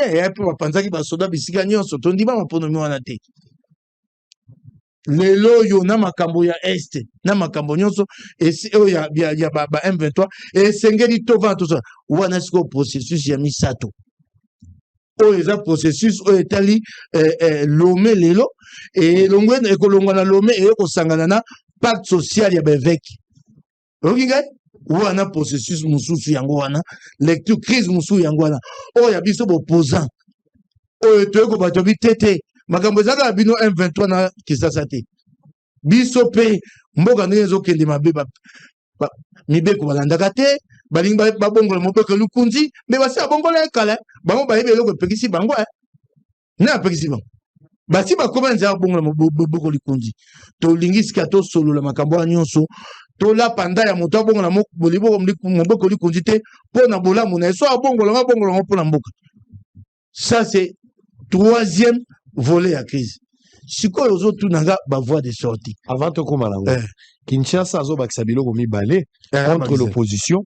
et puis bapanzaki basoda bisika nyonso tondima maponomi wana te lelo yo na makambo ya este na makambo nyonso ya M23 esengeli tova tout ça wana siko processus ya misato o eza processus o etali lome lelo et longwe ekolongwa na lome e kosangana na pacte social ya beveki okinga wana processus mususu yango wana lecture crise mususu yango wana o ya biso opposant o etoyeko bato bitete makambo ezaka bino M23 na Kisasa te biso pe mboka ndenge ezokende mabe mibeko balandaka te balingi babongola mobeko lukunzi me basi abongola ekala bango bayebi eloko epekisi bango na apekisi bango basi bakoma nzela bongola mobeko lukunzi tolingi sika tosolola makambo ya nyonso tola panda ya moto abongola mobeko lukunzi te mpo na bolamu na so abongola mpona mboka. Ça c'est troisième volet à crise. Sikoyo ozotunanga ba voie de sortie. Avant de commencer, Kinshasa azobakisa biloko mibale contre l'opposition.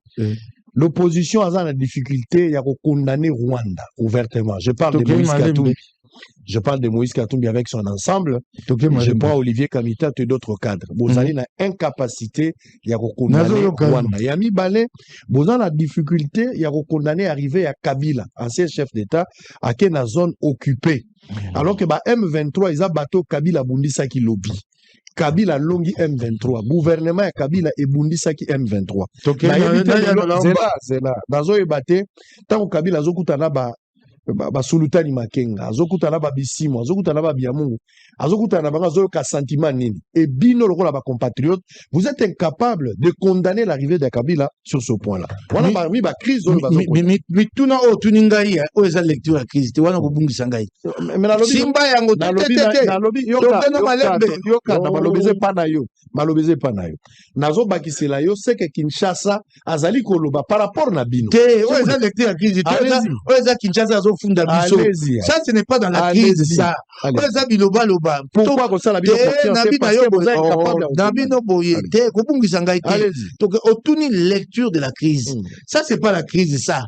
L'opposition a la difficulté ya condamner Rwanda ouvertement. Je parle de Moïse Katumbi. Je parle de Moïse Katumbi avec son ensemble. Je prends Olivier Kamita et d'autres cadres. Vous avez une incapacité ya condamner Rwanda. Ya mibale, vous avez la difficulté ya condamner arriver à Kabila, ancien chef d'État, à quelle zone occupée. Alors que M23 ils ont bateau Kabila Bundisa qui lobby. Kabila longi M23. Gouvernement ya Kabila et Bundisa qui M23. C'est là. Dans un bate, tant que Kabila zokutana ba sulutani makenga, azokutana ba bisimo, azokutana ba biamungu, azokutana ba zoka sentiment nini. Et bino lokola ba compatriotes, vous êtes incapable de condamner l'arrivée de Kabila sur ce point-là. Wana ba mi ba crise mi tuna o tuningai o eza lecture la crise te wana ko bungisa ngai. Mais na lobby simba yango na lobby yoka na malobeze pa na yo. Malobeze pa na yo. Nazo bakisela yo c'est que Kinshasa azali koloba par rapport na bino. Te o eza lecture la crise te o eza Kinshasa funda biso. Ça ce n'est pas dans la crise ça. Oza biloba loba. Pourquoi comme ça la bino na bino boye te ko bungisa ngai te. Donc otuni lecture de la crise. Ça c'est pas la crise ça.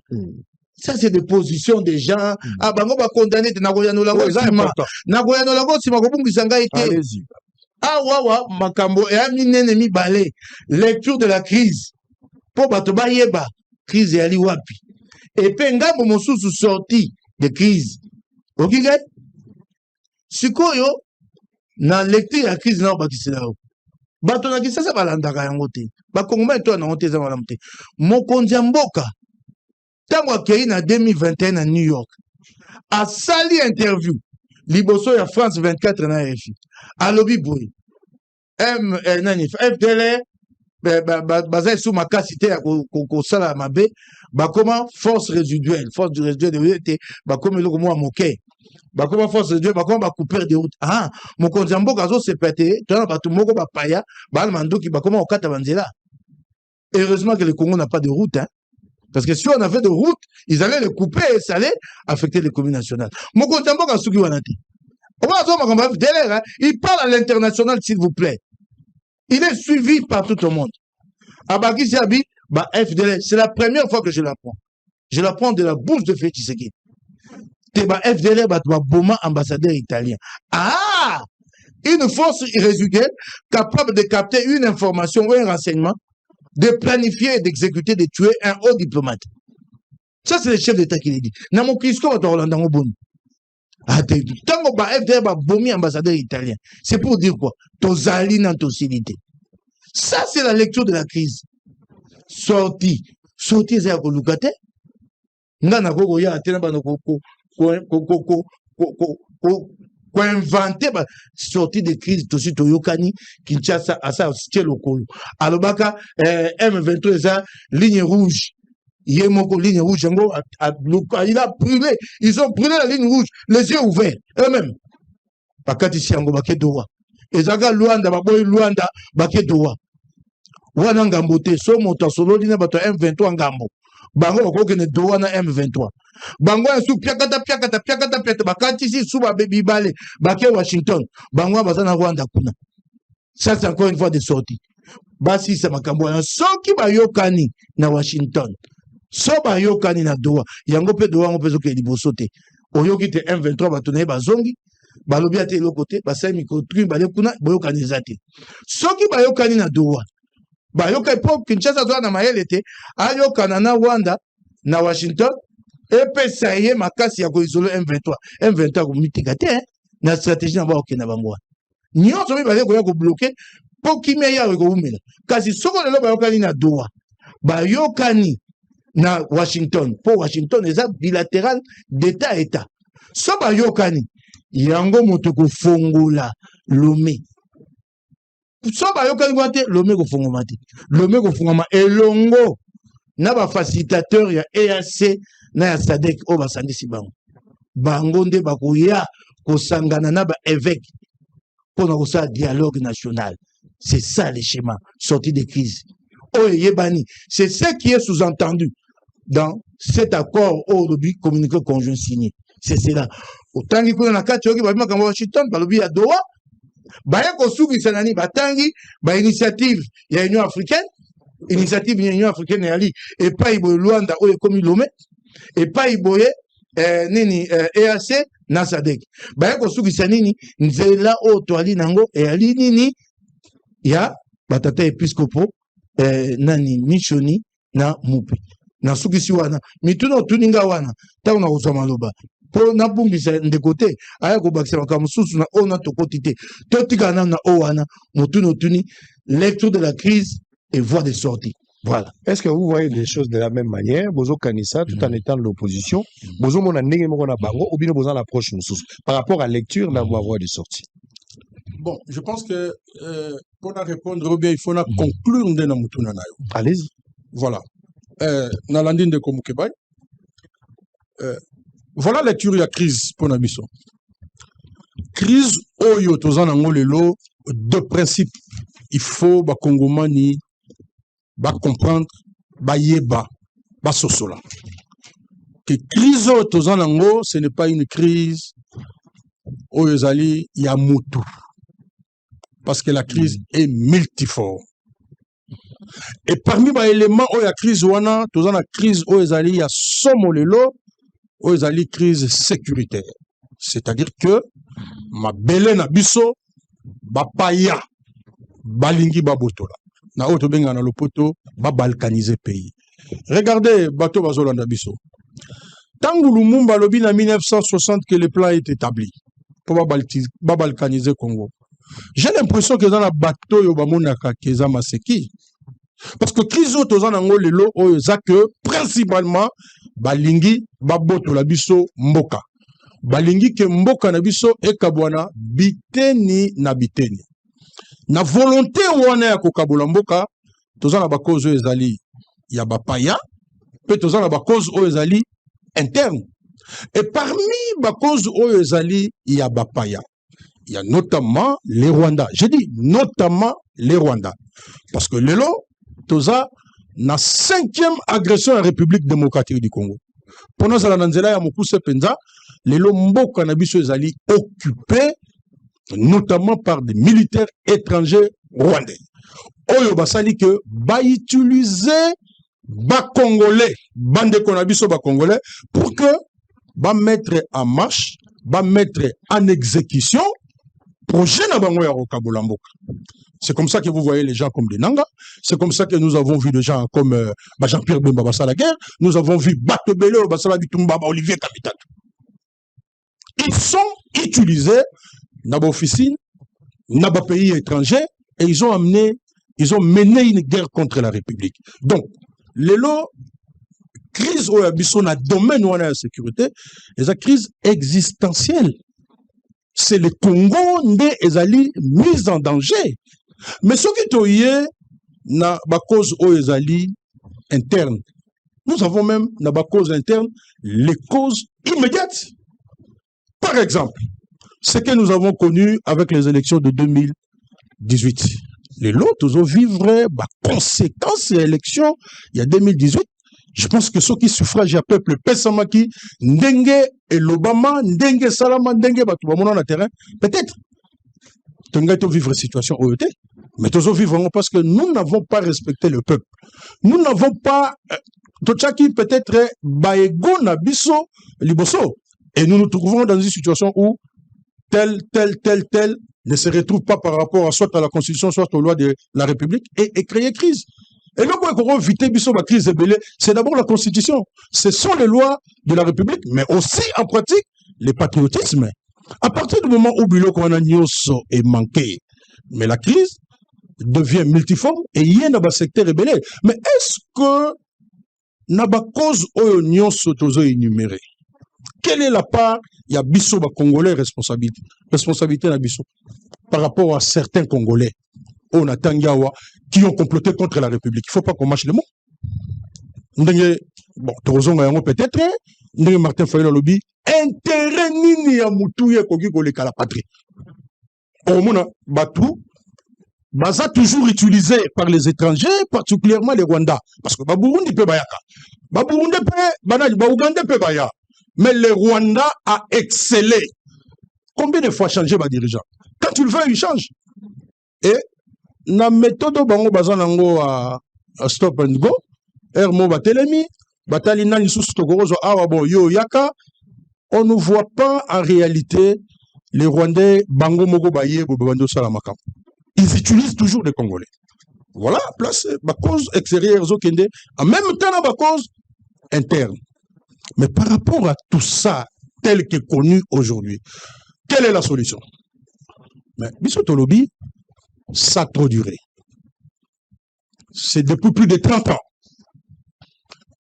Ça c'est des positions des gens. Ah bango ba condamner te na koyano lango sima. Na koyano lango sima ko bungisa ngai te. Ah wawa makambo e aminene mibale. Lecture de la crise. Po bato ba yeba crise yali wapi. Et puis, ngambo mosusu sorti de crise. Ok, sikoyo, na lecture ya crise na bakisela yo. Bato na Kisasa balandaka yango te. Bakongoma eto na honte za malamu te. Mokonzi ya mboka, tango akei na 2021 na New York, asali interview, liboso ya France 24 na RFI. Alobi boy. FDLR, baza sous makasi te ya kosala mabe bakoma force résiduelle de te bakoma eloko mwa moke bakoma force résiduelle bakoma bakouper de route mokonzi ya mboka azosepete tona bato moko bapaya bana mandoki bakoma kokata banzela. Heureusement que le Congo n'a pas de route parce que si on avait de route ils allaient le couper et ça allait affecter l'économie nationale. Mokonzi ya mboka suki wana te il parle à l'international s'il vous plaît. Il est suivi par tout le monde. Abaki Siabi, FDL, c'est la première fois que je l'apprends. Je l'apprends de la bouche de Félix Tshisekedi. FDL, Boma, ambassadeur italien. Ah! Une force résiduelle capable de capter une information ou un renseignement, de planifier et d'exécuter, de tuer un haut diplomate. Ça, c'est le chef d'État qui l'a dit. Namo Kisko va Rolanda Ngobon. Tango ba FDL ba bomi ambassadeur italien. C'est pour dire quoi? Tozali nan tosilité. Ça c'est la lecture de la crise. Sorti za ko lukate. Ngana koko ya tena bana ko inventer ba sortie de crise tosi toyokani Kinshasa asa cielo kolo. Alobaka M23 za ligne rouge. Yemoko ligne rouge, il a brûlé, ils ont brûlé la ligne rouge, les yeux ouverts, eux-mêmes. Bakati siango bakedowa. Ezaga Luanda, baboy Luanda, bakedowa. Wana ngambo te, so moto solo dina bato M23 ngambo. Bango bakoke ne dowa na M23. Bango su piakata, bakati si suba baby bale, bake Washington. Bango bazana Rwanda kuna. Ça c'est encore une fois de sortie. Basi sa makambo na soki bayokani na Washington. Soba yokani na doa yango pe doa ngo pezo ke liboso te oyoki te M23 batuna bazongi balobi ate lo côté basai microtrim bale kuna boyokani ezate soki bayokani na Doha bayoka po Kinshasa zo na mayele te ayokana na Rwanda na Washington epesa ye makasi ya koisolo M23 komitika te na stratégie na bakokenda bango nyonso mibale koya kobloke po kimia yawe koumela kasi soko lelo bayokani na Doha bayokani na Washington po Washington eza bilatéral d'état à état so bayokani yango moto kofongola Lomé so bayokani kwate Lomé kofongoma te Lomé kofongoma elongo na ba facilitateur ya EAC na ya SADC o basangisi bango nde bakoya kosangana na ba évêque pour un dialogue national. C'est ça le schéma sorti de crise. Oh yebani, c'est ce qui est sous-entendu dans cet accord au communiqué conjoint signé. C'est cela. Autant qu'il y a un cas qui est à Washington, balobi à Doha, baya kosuki sanani batangi ba initiative ya Union africaine, initiative ya Union africaine yali et pas ibo Luanda o ekomi Lomé et pas iboye nini EAC na SADC. Baya kosuki sanini nzela o toali nango e ali nini ya batata episcopo nani missioni na mupi na sukisi wana mituno tuninga wana ta na kusoma loba po na bumbisa ndekote aya ko bakisa makamususu na ona tokoti te totika na o wana mutuno tuni lecture de la crise et voie de sortie. Voilà. Est-ce que vous voyez les choses de la même manière? Bozo Kanissa, tout en étant de l'opposition, Bozo Mona Ndenge Mona Bango, ou bien Bozo l'approche par rapport à la lecture de la voie de sortie. Bon, je pense que pour répondre, il faut conclure de Namutuna Nayo. Allez-y. Voilà. Nalandine de Komukebay. Voilà la lecture de la crise pour Nabiso. Crise, Oyo, Tozan Lelo, deux principes. Il faut, Kongomani, comprendre, yeba, sosola. Que crise, Tozan Nango, ce n'est pas une crise, Oyozali, Yamutu. Parce que la crise est multiforme. Et parmi les éléments où il y a crise, Tozan la crise, Oyozali, il y a Somolelo, Oyozali, crise sécuritaire. C'est-à-dire que, ma belle nabiso, paya, balingi babotola. Na auto benga na lopoto, balkaniser pays. Regardez, bateau bazolanda biso. Tangu Lumumba lobi na 1960 que le plan est établi pour balkaniser Congo. J'ai l'impression que dans la bateau yo bamonaka keza maseki. Parce que crise tozan nango lelo oyo za que principalement balingi babotola biso mboka. Balingi ke mboka na biso ekabwana biteni na biteni. Na volonté wana ya kokabola mboka tozan na bakozo ezali ya bapaya pe tozan na bakozo oyo ezali interne. Et parmi bakozo oyo ezali ya bapaya, il y a notamment les Rwandais. Je dis notamment les Rwandais. Parce que lelo toza na 5e agression à la République démocratique du Congo. Pendant ça la nzela ya mokuse penza lelo mboka na biso ezali occupé notamment par des militaires étrangers rwandais. Oyo basali que ba utiliser ba congolais, bande konabiso ba congolais pour que ba mettre en marche, ba mettre en exécution projet na bango ya rokabola mboka. C'est comme ça que vous voyez les gens comme des Nanga. C'est comme ça que nous avons vu des gens comme Jean-Pierre Bemba Bassala Guerre. Nous avons vu Batobele Bassala Bitumba Olivier Kapitak. Ils sont utilisés dans l'officine, dans les pays étrangers, et ils ont mené une guerre contre la République. Donc, les crise où il y a domaine où il y a la sécurité, c'est une crise existentielle. C'est le Congo qui est mis en danger. Mais ce qui est na ba cause où il interne. Nous avons même na ba cause interne les causes immédiates. Par exemple, ce que nous avons connu avec les élections de 2018. Les lots, nous vivre les conséquences des élections il y a 2018. Je pense que ceux qui suffragent à peuple, Pessamaki, Ndenge et l'Obama, Ndenge Salama, Ndenge Batoubamouna na terrain, peut-être. Nous vivre une situation OET, mais nous vivons parce que nous n'avons pas respecté le peuple. Nous n'avons pas, Tochaki peut-être, Baego Nabiso, Liboso. Et nous nous trouvons dans une situation où tel ne se retrouve pas par rapport à soit à la Constitution, soit aux lois de la République et créer crise. Et donc, on va éviter la crise c'est d'abord la Constitution. Ce sont les lois de la République, mais aussi en pratique, le patriotisme. À partir du moment où Biloko Anagnoso est manqué, mais la crise devient multiforme et il y a un secteur rebelle. Mais est-ce que n'a pas cause au Nyoso tozo énuméré? Quelle est la part il y a biso ba Congolais responsabilité na biso par rapport à certains Congolais on a Tangawa qui ont comploté contre la République. Il ne faut pas qu'on mâche les mots. Bon, peut-être Martin Fayulu lobby intérêt nini ya mutu ya koki koleka la patrie. Au mona batou baza toujours utilisé par les étrangers, particulièrement les Rwandais, parce que ba Burundi pe bayaka. Ba Burundi pe banali ba Ouganda pe baya. Mais le Rwanda a excellé. Combien de fois changé ma dirigeant? Quand tu le veux, il change. Et na méthode bango bazanango à stop and go, ermo batelemi, batalina ni sous togorozo awa bon yo yaka, on ne voit pas en réalité les Rwandais bango mogo baye bobando salamaka. Ils utilisent toujours des Congolais. Voilà, place ma cause extérieure zokende, en même temps ma cause interne. Mais par rapport à tout ça, tel que connu aujourd'hui, quelle est la solution? Mais Bissot Lobby, ça a trop duré. C'est depuis plus de 30 ans.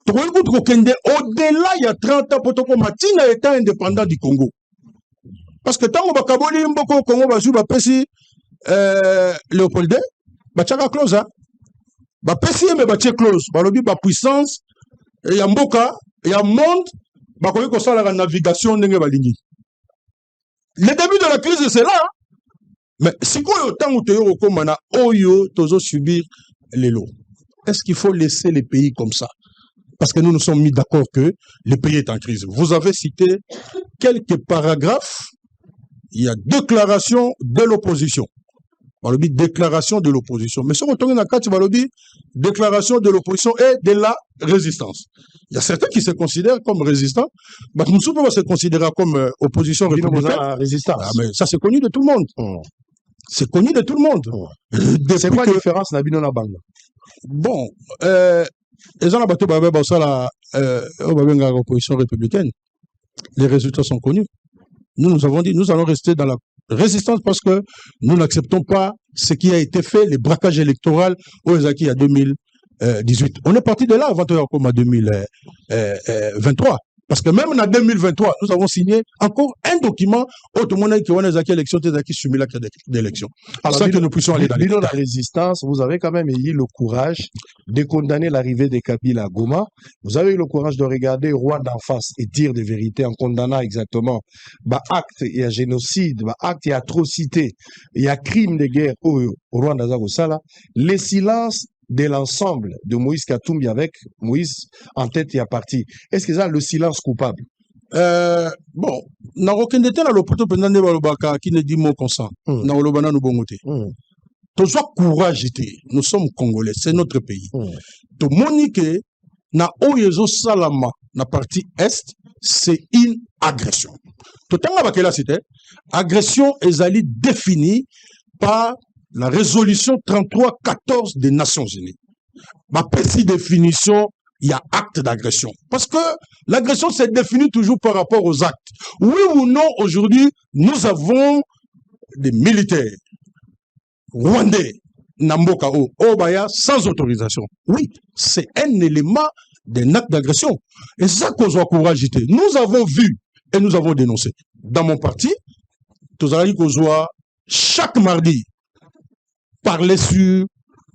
Au-delà, il y a 30 ans, Potoko Matina étant indépendant du Congo. Parce que tant que Bakaboli, Mboko, Congo, Bazou, Bapesi, Léopoldé, Bachaka close, hein? Bapesi, mais Bachaka close. Balobi, puissance, il y a Mboka, il y a monde, Bakoye Kosa la navigation, Nenge Balingi. Le début de la crise, c'est là, hein? Mais si quoi autant où tu es Oyo, Tozo subir les lots. Est-ce qu'il faut laisser les pays comme ça? Parce que nous nous sommes mis d'accord que le pays est en crise. Vous avez cité quelques paragraphes. Il y a déclaration de l'opposition. Balobi, déclaration de l'opposition. Mais si on retourne dans la carte, Balobi, déclaration de l'opposition et de la résistance. Il y a certains qui se considèrent comme résistants. Mais nous pouvons se considérer comme opposition républicaine. Résistance. Ah, mais ça, c'est connu de tout le monde. C'est connu de tout le monde. C'est quoi la différence Nabino na banga? Bon, les gens battu la opposition républicaine. Les résultats sont connus. Nous avons dit, nous allons rester dans la résistance parce que nous n'acceptons pas ce qui a été fait, les braquages électoraux au Ezaki en 2018. On est parti de là avant comme en 2023. Parce que même en 2023, nous avons signé encore un document au monde qui a des élections, des simulacres d'élections. Alors, que nous puissions aller dans la résistance, vous avez quand même eu le courage de condamner l'arrivée des Kabila à Goma. Vous avez eu le courage de regarder Rwanda en face et dire des vérités en condamnant exactement acte et à génocide, acte et atrocité, et à crime de guerre au Rwanda Zagosala. Les silences de l'ensemble de Moïse Katumbi avec Moïse en tête et à partie. Est-ce que ça le silence coupable? Bon, na aucun détail le poto pendant de balobaka qui ne dit mot consent. Na olobana no bongote. To soit courage nous sommes congolais, c'est notre pays. To monique na oyezo salama na partie est, c'est une agression. To tanga bakela c'était agression ezali définie par la résolution 33-14 des Nations Unies. Ma petite définition, il y a acte d'agression. Parce que l'agression s'est définie toujours par rapport aux actes. Oui ou non, aujourd'hui, nous avons des militaires rwandais, Namboka Obaya, sans autorisation. Oui, c'est un élément d'un acte d'agression. Et c'est ça qu'on doit encourager. Nous avons vu et nous avons dénoncé. Dans mon parti, nous avons chaque mardi parler sur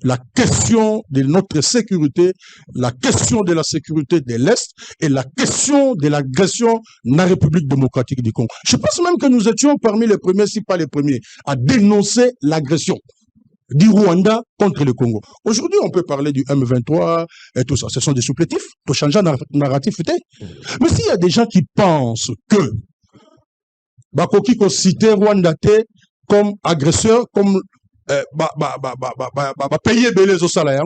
la question de notre sécurité, la question de la sécurité de l'Est et la question de l'agression dans la République démocratique du Congo. Je pense même que nous étions parmi les premiers, si pas les premiers, à dénoncer l'agression du Rwanda contre le Congo. Aujourd'hui, on peut parler du M23 et tout ça. Ce sont des supplétifs pour changer un narratif. Mais s'il y a des gens qui pensent que Bakoki ko cité Rwanda comme agresseur, comme payer belé au salaire,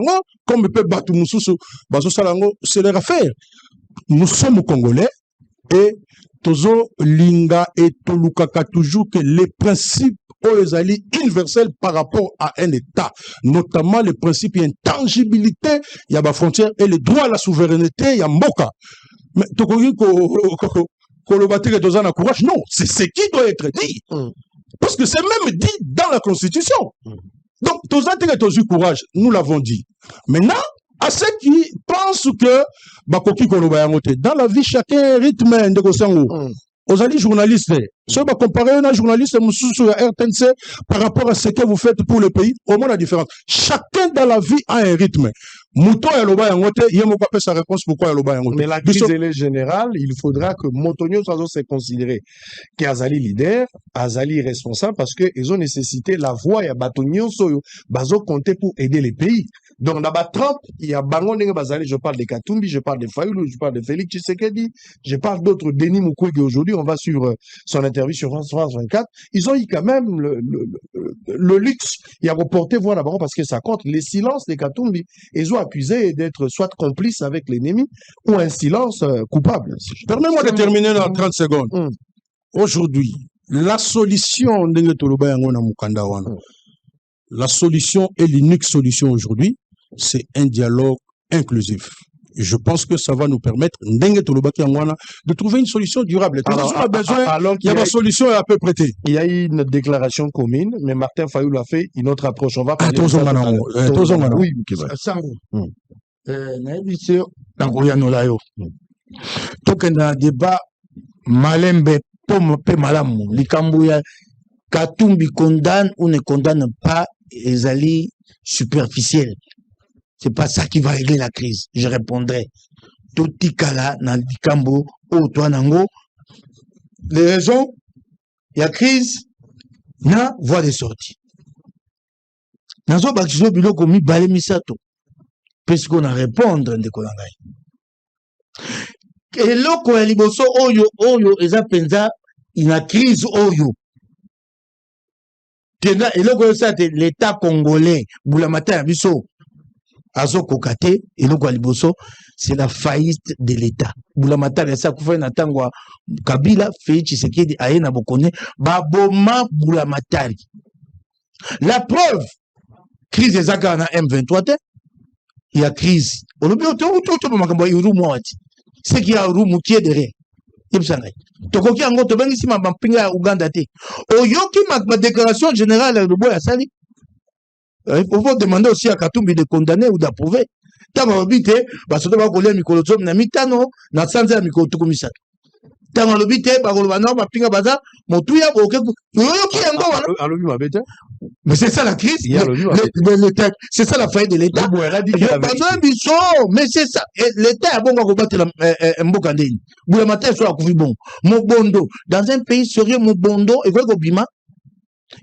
comme peut battre Moussou, c'est leur affaire. Nous sommes Congolais et Tozo linga et tolukaka toujours que les principes ezali universels par rapport à un État, notamment le principe d'intangibilité, il y a la frontière et le droit à la souveraineté, il y a mboka. Mais tokoki ko le battre que na courage, non, c'est ce qui doit être dit. Parce que c'est même dit dans la Constitution. Donc, tous les courage, nous l'avons dit. Maintenant, à ceux qui pensent que dans la vie, chacun rythme de Gosango. Aux alliés journalistes, si on va comparer un journaliste sur RTNC par rapport à ce que vous faites pour le pays, au moins la différence. Chacun dans la vie a un rythme. Mouton et Loba Yangote, il y a sa réponse pourquoi Loba Yangote. Mais la crise est générale, il faudra que Motonio soit considéré qu'Azali leader, Azali responsable, parce qu'ils ont nécessité la voix et Batonio Soyo, Bazo compter pour aider les pays. Donc, dans la Trump, il y a Bango Bazali, je parle de Katumbi, je parle de Fayoulou, je parle de Félix Tshisekedi, je parle d'autres, Denis Mukwege aujourd'hui, on va suivre son interview sur France 24. Ils ont eu quand même le luxe, il y a reporté voir d'abord parce que ça compte, les silences des Katumbi, ils ont accusé d'être soit complices avec l'ennemi ou un silence coupable. Permets-moi de terminer dans 30 secondes. Aujourd'hui, la solution la solution et l'unique solution aujourd'hui, c'est un dialogue inclusif. Et je pense que ça va nous permettre de trouver une solution durable. Alors, il y a une solution à peu près. Il y a eu une déclaration commune, mais Martin Fayoulou a fait une autre approche. On va parler oui, débat malembe pe malamu likambuya Katumbi condamne ou ne condamne pas ezali superficiel. C'est pas ça qui va régler la crise. Je répondrai. Totikala na likambo o toi nango. Les raisons, il y a crise, na voie de sortie. Nazo bakizo biloko mi bale misato. Parce qu'on a répondre de konangai. Et loko ya liboso oyo eza penza ina crise oyo. Et l'État congolais, Boulamata Abisso, Azo Kokate, et le Liboso, c'est la faillite de l'État. Boulamata Abisso, Natangwa, Kabila, Félix Tshisekedi, Aena Bokone, Baboma Boulamatari. La preuve, crise des Zaka na M23, il y a crise. C'est qu'il y a un roux qui est derrière. Tokoki ango tobengi ma bampinga ya Uganda te. Oyoki ma déclaration générale de Boya Sali. Il faut demander aussi à Katumbi de condamner ou d'approuver. Tama obite basoto ba kolia mikolo zom na mitano na sanza ya mikolo tukumisatu. Tama obite ba koloba na bampinga baza motuya boke. Oyoki ango wana. Alobi mabete. Mais c'est ça la crise. C'est ça la faillite de l'État. Mais c'est ça. L'État a bon à combattre Mbokandeni. Boulamata soit à bon. Mobondo. Dans un pays sérieux, Mobondo, et quoi Bima.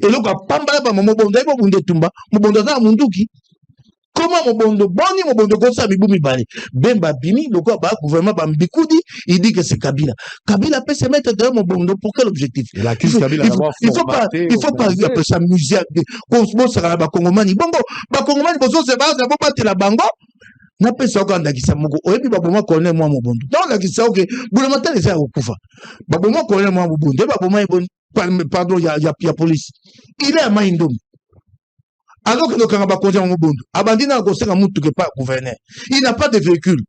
Et là, Pamba, Mobondo, et Mobondo Tumba. Mobondo, Munduki. Comment Mobondo, Boni, Mobondo, Gosa, Biboumi Bale. Bemba Bimi, le gouvernement Bambikoudi, il dit que c'est Kabila. Kabila peut se mettre derrière Mobondo pour quel objectif? Il faut pas s'amuser. Cosmo sera la Congomani. Bongo, Congomani, Bozo, c'est pas, ça va pas la Bango. N'a pas ça quand Dakisa Mogo. Oye, Baboma connaît moi Mobondo. Donc, Dakisa, ok. Boulamata les a au Koufa. Baboma connaît moi Mobondo. Baboma est bon. Pardon, il y a police. Il est à Maïndoum. Alors que le Karaba Konja Mobondo, Abandina Gosera Moutou que pas gouverneur. Il n'a pas de véhicule.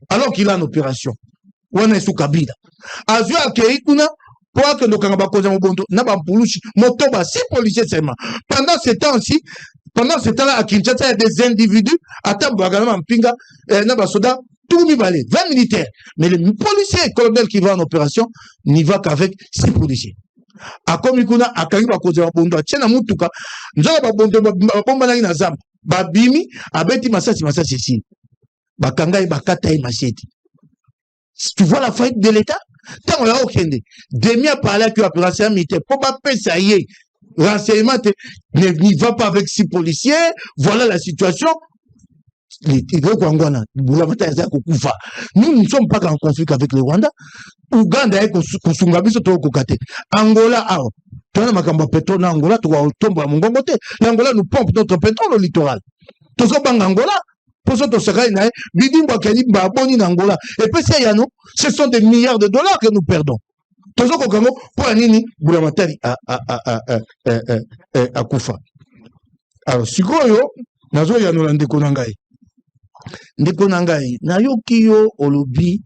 Alors qu'il a une opération. On est sous Kabila. Azua Keikuna, pour que le Karaba Konja Mobondo, n'a pas Poulouchi, Motoba, 6 policiers seulement. Pendant ce temps-là, à Kinshasa, il y a des individus, à Tabouagana, Mpinga, Nabasoda, tout mis balé, 20 militaires. Mais le policier colonel qui va en opération n'y va qu'avec 6 policiers. Akomikuna akariba kozela bondo achena mutuka nzoka babondo babomba naki na zamba babimi abeti masasi ici bakangai bakata machete. Tu vois la faillite de l'État tant là okende demi a parlé avec l'opération militaire pour pas pesa yé renseignement n'y va pas avec 6 policiers. Voilà la situation. Nous ne sommes pas en conflit avec le Rwanda. Ouganda est Kusungabiso Tokokate. Angola, Angola, l'Angola nous pompe notre pétrole au littoral. Angola, pour ça, ce sont des milliards de dollars que nous perdons. tozo kokango pour nini Bulamatari a kufa. Alors sikoyo nazo ya no ndeko na ngai. Ndeko na ngai na yoki yo olobi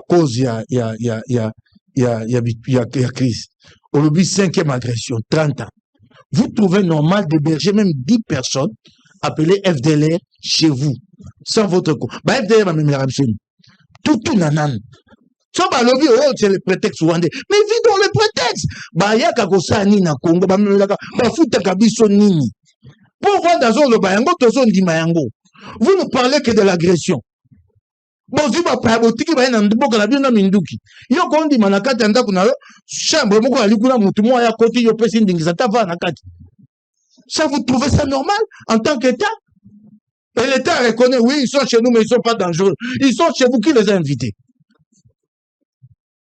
cause ya crise. Olobi 5e agression 30 ans. Vous trouvez normal d'héberger même 10 personnes appelées FDLR chez vous sans votre co. FDLR va même la rappeler. Tout nanan. So lobby c'est le prétexte rwandais. Mais vidons le prétexte. Yaka kosani na Congo bamelaka bafuta kabiso nini. Pour Rwanda zo lo bayango tozo ndima yango. Vous ne parlez que de l'agression. Bozi ba prabotiki ba na mboka na bino minduki. Yo kondi manakati anda kuna yo chambre moko ali kuna mutu mo ya koti yo pesi ndingisa tava na kati. Ça vous trouvez ça normal en tant qu'État? Et l'État reconnaît oui, ils sont chez nous mais ils sont pas dangereux. Ils sont chez vous, qui les a invités?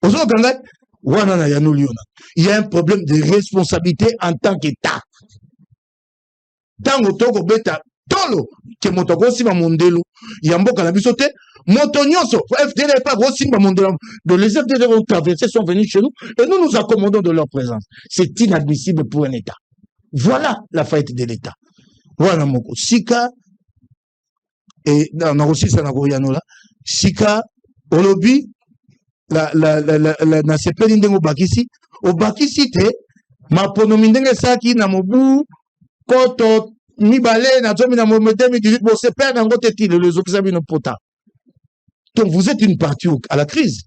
Il y a un problème de responsabilité en tant qu'État. Tant que beta tolo que motoko si mondelo yamboka na biso te moto nyonso FDL pas gros simba mondelo de les FDL ont traversé sont venus chez nous et nous nous accommodons de leur présence. C'est inadmissible pour un État. Voilà la faillite de l'État. Voilà moko sika et na aussi ça na koyanola sika olobi la na sepeli ndengo bakisi te maponomi ndenge saki na mobu koto mibale na zomi na momete mi 18 bon c'est père nango teti le zokisa bino pota. Donc vous êtes une partie à la crise.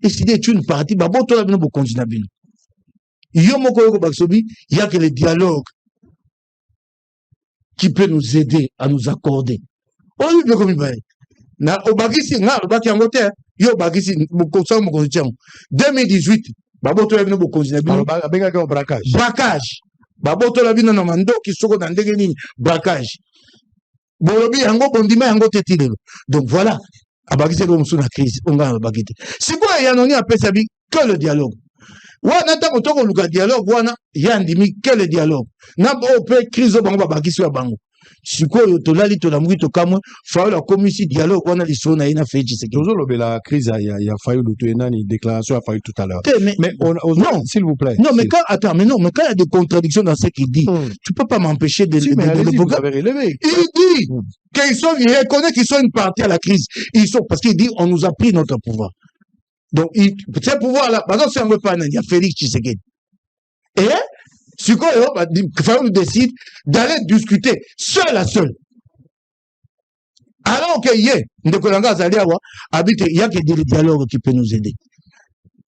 Et si c'est une partie baboto la bino bo continue bino. Yo moko yoko baksobi, il y a que le dialogue qui peut nous aider à nous accorder. On lui peut comme il na obakisi nga obaki yango te yo bakisi bokosa mo kontiam 2018 baboto la bino bo continue bino benga ka braquage baboto la bino na mando ki soko na ndenge nini braquage bolobi yango bondima yango teti lelo. Donc voilà abakisi ko musu na crise onga bakite sikoya yanoni apesa bi que le dialogue wana ntango tokoluka dialogue wana yandimi que le dialogue na pe crise bango babakisi ya bango sikoyo tolali tolamuki tokamwe fayo la commission dialogue wana liso na ina feji c'est que la crise ya fayo luto enani déclaration a failli tout à l'heure mais non s'il vous plaît non mais quand attends mais non mais quand il y a des contradictions dans ce qu'il dit tu peux pas m'empêcher de il dit qu'ils sont il reconnaît qu'ils sont une partie à la crise ils sont parce qu'il dit on nous a pris notre pouvoir donc ce pouvoir là par exemple si on veut pas il y a Félix Tshisekedi et Sikoyo, Fayoulou décide d'aller discuter seul à seul. Alors qu'il y a des dialogues qui peuvent nous aider.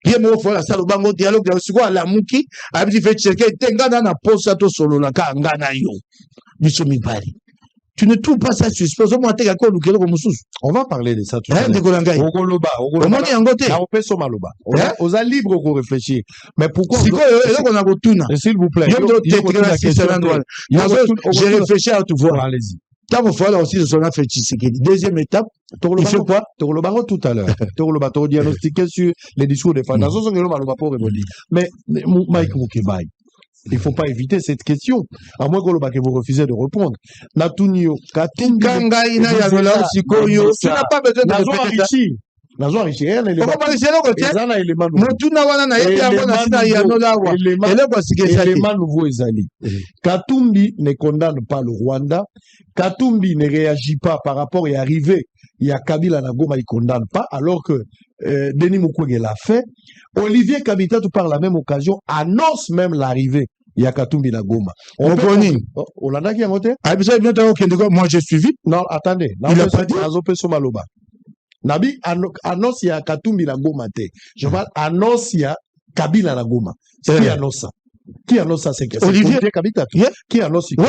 Il y a un salle bango dialogue à la mouki, habite fait checker, tengana na posato solo la ka ngana yo. Bisomi bari. Tu ne trouves pas ça suspect? On va parler de ça tout à l'heure. On est libre de réfléchir. Mais pourquoi? S'il vous plaît. J'ai réfléchi à tout voir. Allez-y. Deuxième étape, il fait quoi? Tout à l'heure. Tu diagnostiqué sur les discours des femmes. Mais, Mike Mukebai, il ne faut pas éviter cette question. À moins que vous refusez de répondre. Natunio, Katumbi. Tu n'as pas besoin de répéter ça. Nazo richi rien élément. Nouveau ezali. Katumbi ne condamne pas le Rwanda. Katumbi ne réagit pas par rapport à arrivé. Il y a Kabila Nagoma, il condamne pas, alors que Denis Mukwege l'a fait. Olivier Kabila, par la même occasion, annonce même l'arrivée. Il y a Katumbi Nagoma. On connaît. On l'a qui a voté? Moi, j'ai suivi. Non, attendez. Il a pas dit. Nabi annonce ya Katumbi na Goma te. Je parle annonce ya Kabila na Goma. Qui annonce ça? Qui annonce ça? C'est Olivier Kabila. Qui annonce ça?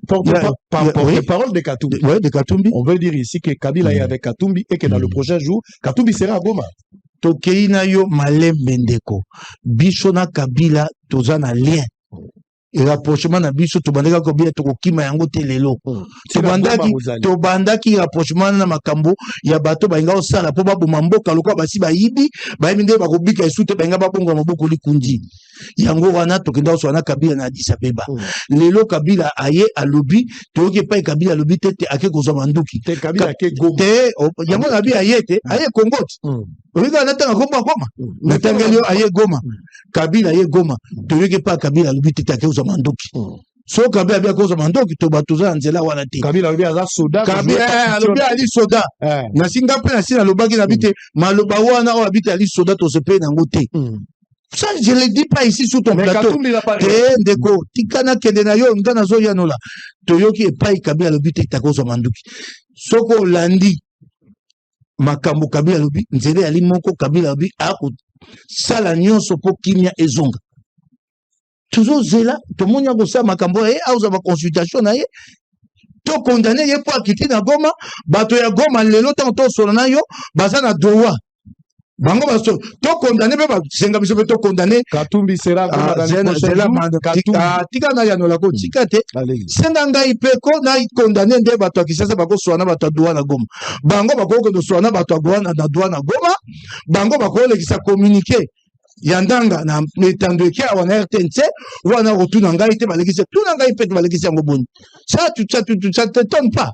Porte-parole de Katumbi. Ouais, de Katumbi. On veut dire ici que Kabila est avec Katumbi et que dans le prochain jour, Katumbi sera à Goma. Tokeina yo malembe ndeko. Bishona Kabila tozana lien. et rapprochement na biso tobandaka kobia tokokima yango te lelo tobandaki rapprochement na makambo ya bato bainga osala po baboma mboka lokola basi bayibi bayemi nde bakobika esu te bainga babonga maboko likundi yango wana tokenda osala na Kabila na Addis Abeba lelo Kabila aye alobi toyoki epai Kabila alobi te ake kozwa manduki te Kabila ake Goma te yango na bi aye te aye Kongo olinga natanga Goma natangeli aye Goma Kabila aye Goma toyoki epai Kabila alobi te ake kozwa manduki so Kabila bia kozwa manduki to batuza nzela wana te Kabila alobi aza soda Kabila alobi ali soda na singa pe na sina lobaki na bite maloba wana o abite ali soda to se pe nango te. Ça, je ne le dis pas ici sous ton plateau. Ndeko, tikana kedena yo, ngana zo yanola. Toyoki epai Kabila lobi te takozo manduki. Soko landi makambo Kabila lobi, nzele ali moko Kabila lobi ako sala nyonso po kimia ezonga. Toujours zela, to monya ko sa makambo e auza ba consultation na ye. To condamné ye po akiti na Goma, bato ya Goma lelo tanto solana yo, bazana dowa. Bango baso to condamné be ba senga biso be to condamné Katumbi sera dans les prochains jours tika na yanola ko tika te senga ngai pe ko na condamné nde bato akisasa bako soana bato doa na Goma bango bako ko soana bato doa na Goma bango bako lekisa communiquer yandanga na metando ki wana RTNC wana rotuna ngai te balekisa tuna ngai pe balekisa ngo boni ça tu te tonnes pas.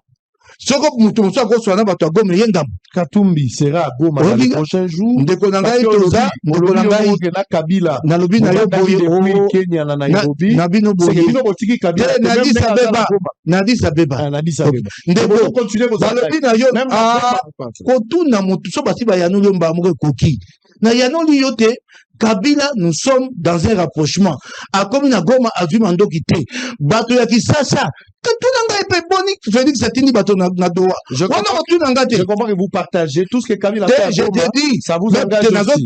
Soko mutu muso ko soana bato a Goma yenga Katumbi sera à Goma dans les prochains jours. Ndeko na ngai toza ndeko na ngai na Kabila na lobi na yo boye Kenya na Nairobi na bino boye bino botiki Kabila na Addis Abeba ndeko continuer ko lobi na yo ko tuna mutu so basi ba yanuli mbamuke koki na yanuli yo te Kabila, nous sommes dans un rapprochement. A comme na Goma a vu mando quitté. Bato ya Kisasa. Que tout n'anga est boni. Je dis que c'est une bato na doa. Je comprends que vous partagez tout ce que Kabila a fait. Je te dis. Ça vous engage aussi.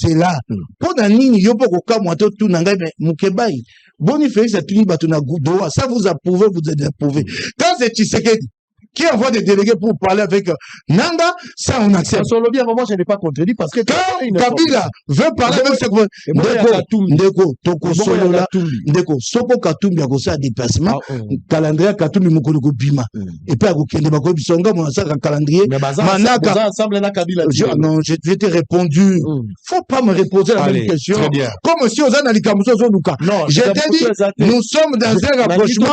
C'est là. Pour na nini yo poko kamwa to tout n'anga mais mukebai. Boni fait c'est une bato na doa. Ça vous approuve, vous êtes approuvé. Quand c'est Tshisekedi qui envoie des délégués pour parler avec Nanga, ça on accepte. Sur le bien, moi je n'ai pas contredit parce que quand Kabila veut parler avec ce Ndeko, Toko Solola, Ndeko, Soko Katumbi a gossé à déplacement, calendrier Katumbi Mokolo Bima, et pas à Kende Bako Bisonga, mon sac en calendrier. Manaka, ensemble na Kabila. Non, je t'ai répondu. Faut pas me reposer la même question. Comme si on a dit Non, je t'ai dit, nous sommes dans un rapprochement.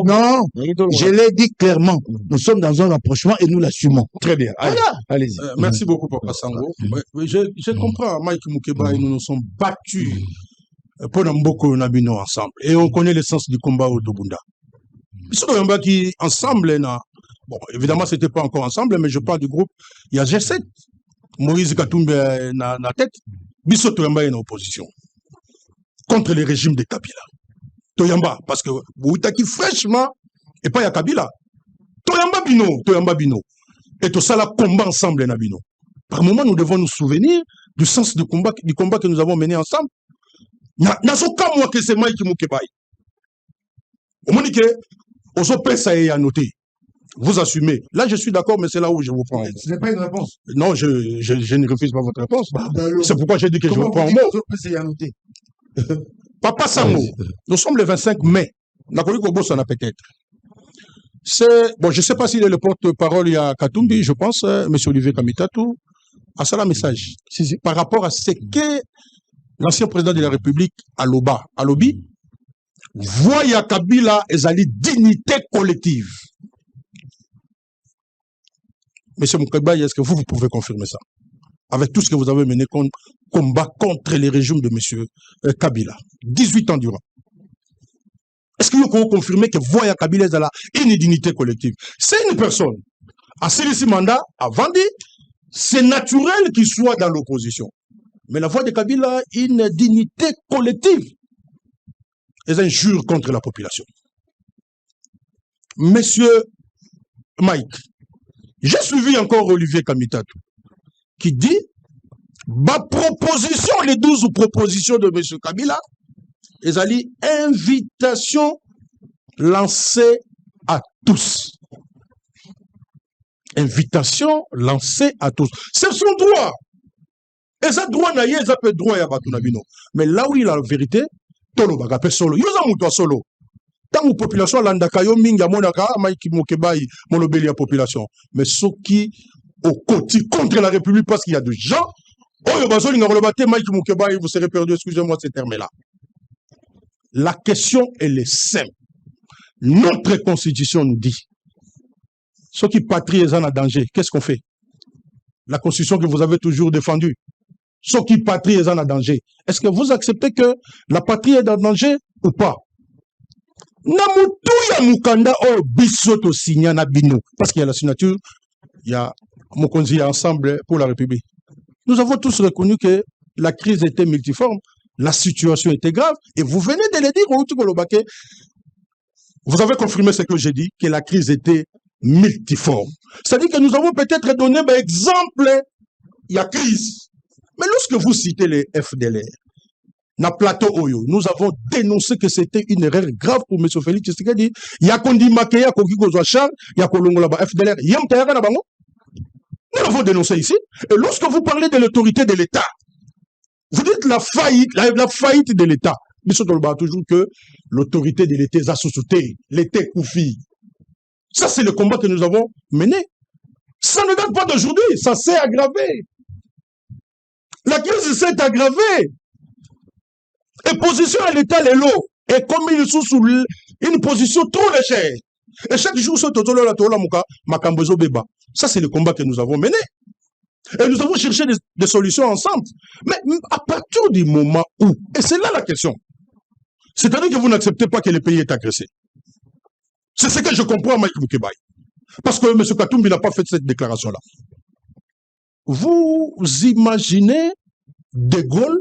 Non, je l'ai dit clairement. Nous sommes dans un rapprochement et nous l'assumons. Très bien. Allez-y. Merci beaucoup, Papa Sango. Je comprends, Mike Moukeba et nous nous sommes battus pour Mboko Nabino ensemble. Et on connaît l'essence du combat au Dobunda. Ils sont qui ensemble, bon, évidemment, c'était pas encore ensemble, mais je parle du groupe. Il y a G7, Moïse Katumbi na tête, Bisso Toyamba est en opposition contre le régime de Kabila. Toyamba, parce que vous qui fraîchement, et pas il y a Kabila. Toyamba Bino. Et tout ça, là, combat ensemble, Nabino. Par moment, nous devons nous souvenir du sens du combat que nous avons mené ensemble. N'a aucun moi que c'est moi qui m'occupe. Au moment que, aux opères, ça est à noter. Vous assumez. Là, je suis d'accord, mais c'est là où je vous prends. Ce n'est pas une réponse. Non, je ne refuse pas votre réponse. C'est pourquoi j'ai dit que je vous prends en mot. Papa Sango, nous sommes le 25 mai. Ça n'a peut-être. Bon, je ne sais pas s'il est le porte-parole, il y a Katumbi, je pense, M. Olivier Kamitatou, a ça un message. Par rapport à ce que l'ancien président de la République a lobby, voyez Kabila et Zali dignité collective. Monsieur Moukeba, est-ce que vous pouvez confirmer ça? Avec tout ce que vous avez mené comme combat contre les régimes de M. Kabila. 18 ans durant. Est-ce que vous pouvez confirmer que Voya Kabila est une dignité collective? C'est une personne. À ce mandat, avant dit, c'est naturel qu'il soit dans l'opposition. Mais la voix de Kabila a une dignité collective. Ils injurent contre la population. Monsieur Mike, j'ai suivi encore Olivier Kamitatou, qui dit, ma proposition, les 12 propositions de M. Kabila, Ezali, invitation lancée à tous. Invitation lancée à tous. C'est son droit. Et ça droit n'a pas droit à Batunabino. Mais là où il a la vérité, tolo baka pe solo yoza muto solo tangu population landaka yo mingi monaka Mike Mukebai molobeli ya population mais soki au côté contre la République parce qu'il y a des gens oyo bazoli ngoloba te Mike Mukebai vous serez perdu, excusez-moi ces termes là. La question elle est simple. Notre constitution nous dit ceux qui patrie est en danger, qu'est-ce qu'on fait? La constitution que vous avez toujours défendue. Ceux qui patrie est en danger. Est-ce que vous acceptez que la patrie est en danger ou pas? Namutu ya mukanda o bisoto signa na bino. Parce qu'il y a la signature, il y a Mokonzi Ensemble pour la République. Nous avons tous reconnu que la crise était multiforme, la situation était grave, et vous venez de le dire, vous avez confirmé ce que j'ai dit, que la crise était multiforme. C'est-à-dire que nous avons peut-être donné exemple, il y a crise. Mais lorsque vous citez les FDLR, na plateau Oyo, nous avons dénoncé que c'était une erreur grave pour M. Félix Tshisekedi. Il y a qu'on dit Makeya, Kokiko Zoachar, il y a Kolongola FDLR, il y a un bango. Nous l'avons dénoncé ici. Et lorsque vous parlez de l'autorité de l'État, vous dites la faillite de l'État. M. Tolba toujours que l'autorité de l'État a sous-sauté, l'État Koufi. Ça, c'est le combat que nous avons mené. Ça ne date pas d'aujourd'hui, ça s'est aggravé. La crise s'est aggravée. Et position à l'État, les lots, et comme ils sont sous une position trop légère. Et chaque jour, ça, c'est le combat que nous avons mené. Et nous avons cherché des solutions ensemble. Mais à partir du moment où, et c'est là la question, c'est-à-dire que vous n'acceptez pas que le pays est agressé. C'est ce que je comprends à Mike Mukebai. Parce que M. Katumbi n'a pas fait cette déclaration-là. Vous imaginez De Gaulle,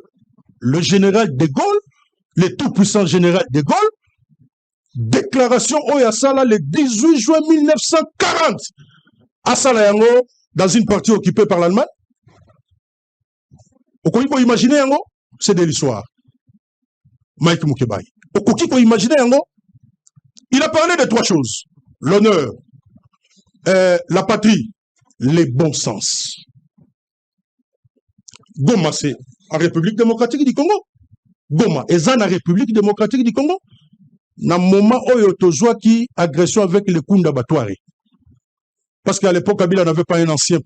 le général De Gaulle, le tout-puissant général De Gaulle, déclaration Oyasala le 18 juin 1940 à Salayango, dans une partie occupée par l'Allemagne. Vous pouvez imaginer, c'est de l'histoire. Mike Mukebai. Vous pouvez imaginer, il a parlé de trois choses. L'honneur, la patrie, les bons sens. Goma, c'est en République démocratique du Congo. Goma, et ça en République démocratique du Congo. Dans le moment où il y a qui agression avec le Kunda Batouari. Parce qu'à l'époque, Kabila n'avait pas un ancien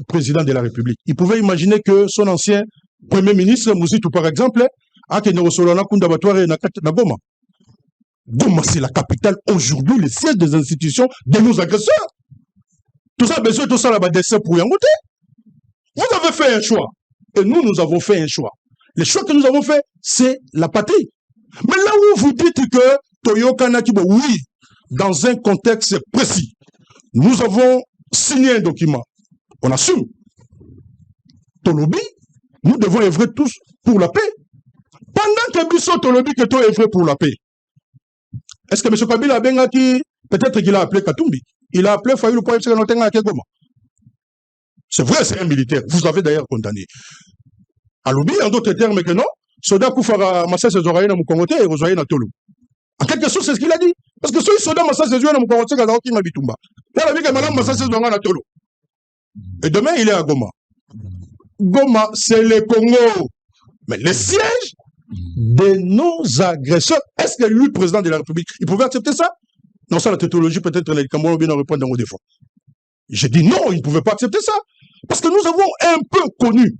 président de la République. Il pouvait imaginer que son ancien premier ministre, Mouzitou par exemple, a que Nerosolana Kunda Batouari na Goma. Goma, c'est la capitale aujourd'hui, le siège des institutions de nos agresseurs. Tout ça, besoin de tout ça, là-bas, dessin pour y en goûter. Vous avez fait un choix. Et nous avons fait un choix. Le choix que nous avons fait, c'est la patrie. Mais là où vous dites que Toyoka Nakibo, oui, dans un contexte précis, nous avons signé un document. On assume. Tolobi, nous devons œuvrer tous pour la paix. Pendant que Bissot Tolobi que toi œuvrer pour la paix. Est-ce que M. Kabila Bengaki, peut-être qu'il a appelé Katumbi, il a appelé Fayulu pour être à Kegoma. C'est vrai, c'est un militaire. Vous avez d'ailleurs condamné. Aloubi, en d'autres termes que non, Soda Koufara Massa Sezoraïna Moukongote et Rosaïna Tolu. En quelque sorte, c'est ce qu'il a dit. Parce que ce Soda Massa Sezoraïna Moukongote, c'est Gazaoki Mabitumba. Là, la vie que Madame Massa Sezoraïna Tolu. Et demain, il est à Goma. Goma, c'est le Congo. Mais le siège de nos agresseurs, est-ce que lui, président de la République, il pouvait accepter ça? Non, ça, la tétologie, peut-être, les Camerounais bien répondre dans vos défauts. J'ai dit non, il ne pouvait pas accepter ça. Parce que nous avons un peu connu,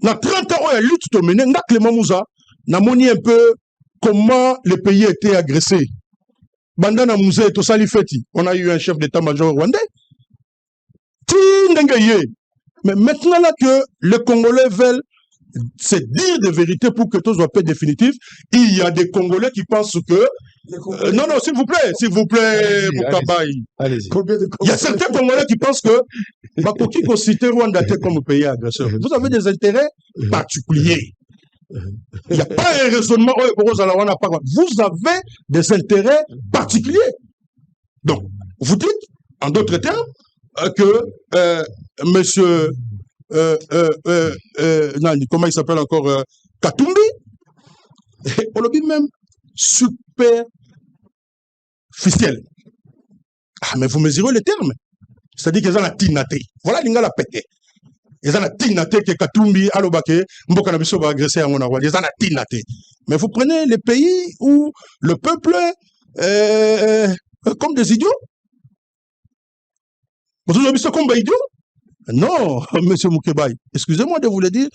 dans 30 ans, il y a lutte menée, n'a Clément Mouza, n'a moni un peu comment le pays a été agressé. Bandana Mouza et Tosali Feti, on a eu un chef d'état-major rwandais. Mais maintenant là que les Congolais veulent se dire des vérités pour que tout soit paix définitif, il y a des Congolais qui pensent que... non, s'il vous plaît, Moukabaï. Allez-y. Il y a certains Congolais qui pensent que Bakoki considère Rwanda comme pays agresseur. Vous avez des intérêts particuliers. Il n'y a pas un raisonnement. Vous avez des intérêts particuliers. Donc, vous dites, en d'autres termes, que monsieur comment il s'appelle encore Katumbi, on le dit même super officiel. Ah, mais vous mesurez les termes. C'est-à-dire qu'ils ont la tinaté. Voilà, ils ont la pété. Ils ont la tinate que Katumbi, Alobake, Mboka na biso va agresser à Rwanda. Ils ont la tinate. Mais vous prenez les pays où le peuple comme des idiots. Vous avez visto comme des idiots? Non, monsieur Moukebaï, excusez-moi de vous le dire,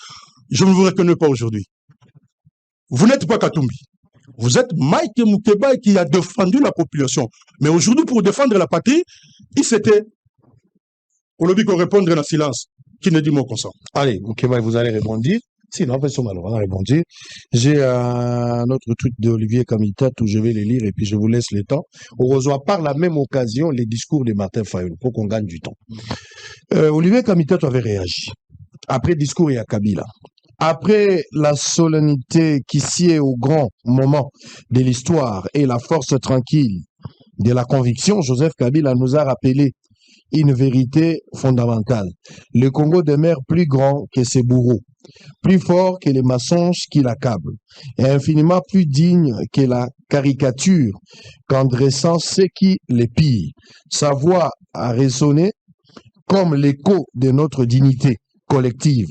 je ne vous reconnais pas aujourd'hui. Vous n'êtes pas Katumbi. Vous êtes Mike Moukebaï qui a défendu la population. Mais aujourd'hui, pour défendre la patrie, il s'était. Au lobby qu'on répondre dans le silence. Qui ne dit mot consent. Allez, Moukebaï, vous allez répondre. Sinon, après, on va répondre. J'ai un autre truc d'Olivier Kamitat où je vais les lire et puis je vous laisse le temps. On reçoit par la même occasion les discours de Martin Fayulu pour qu'on gagne du temps. Olivier Kamitat avait réagi. Après le discours, il y a Kabila. Après la solennité qui sied au grand moment de l'histoire et la force tranquille de la conviction, Joseph Kabila nous a rappelé une vérité fondamentale. Le Congo demeure plus grand que ses bourreaux, plus fort que les mensonges qui l'accablent, et infiniment plus digne que la caricature qu'en dressant ceux qui les pillent. Sa voix a résonné comme l'écho de notre dignité collective,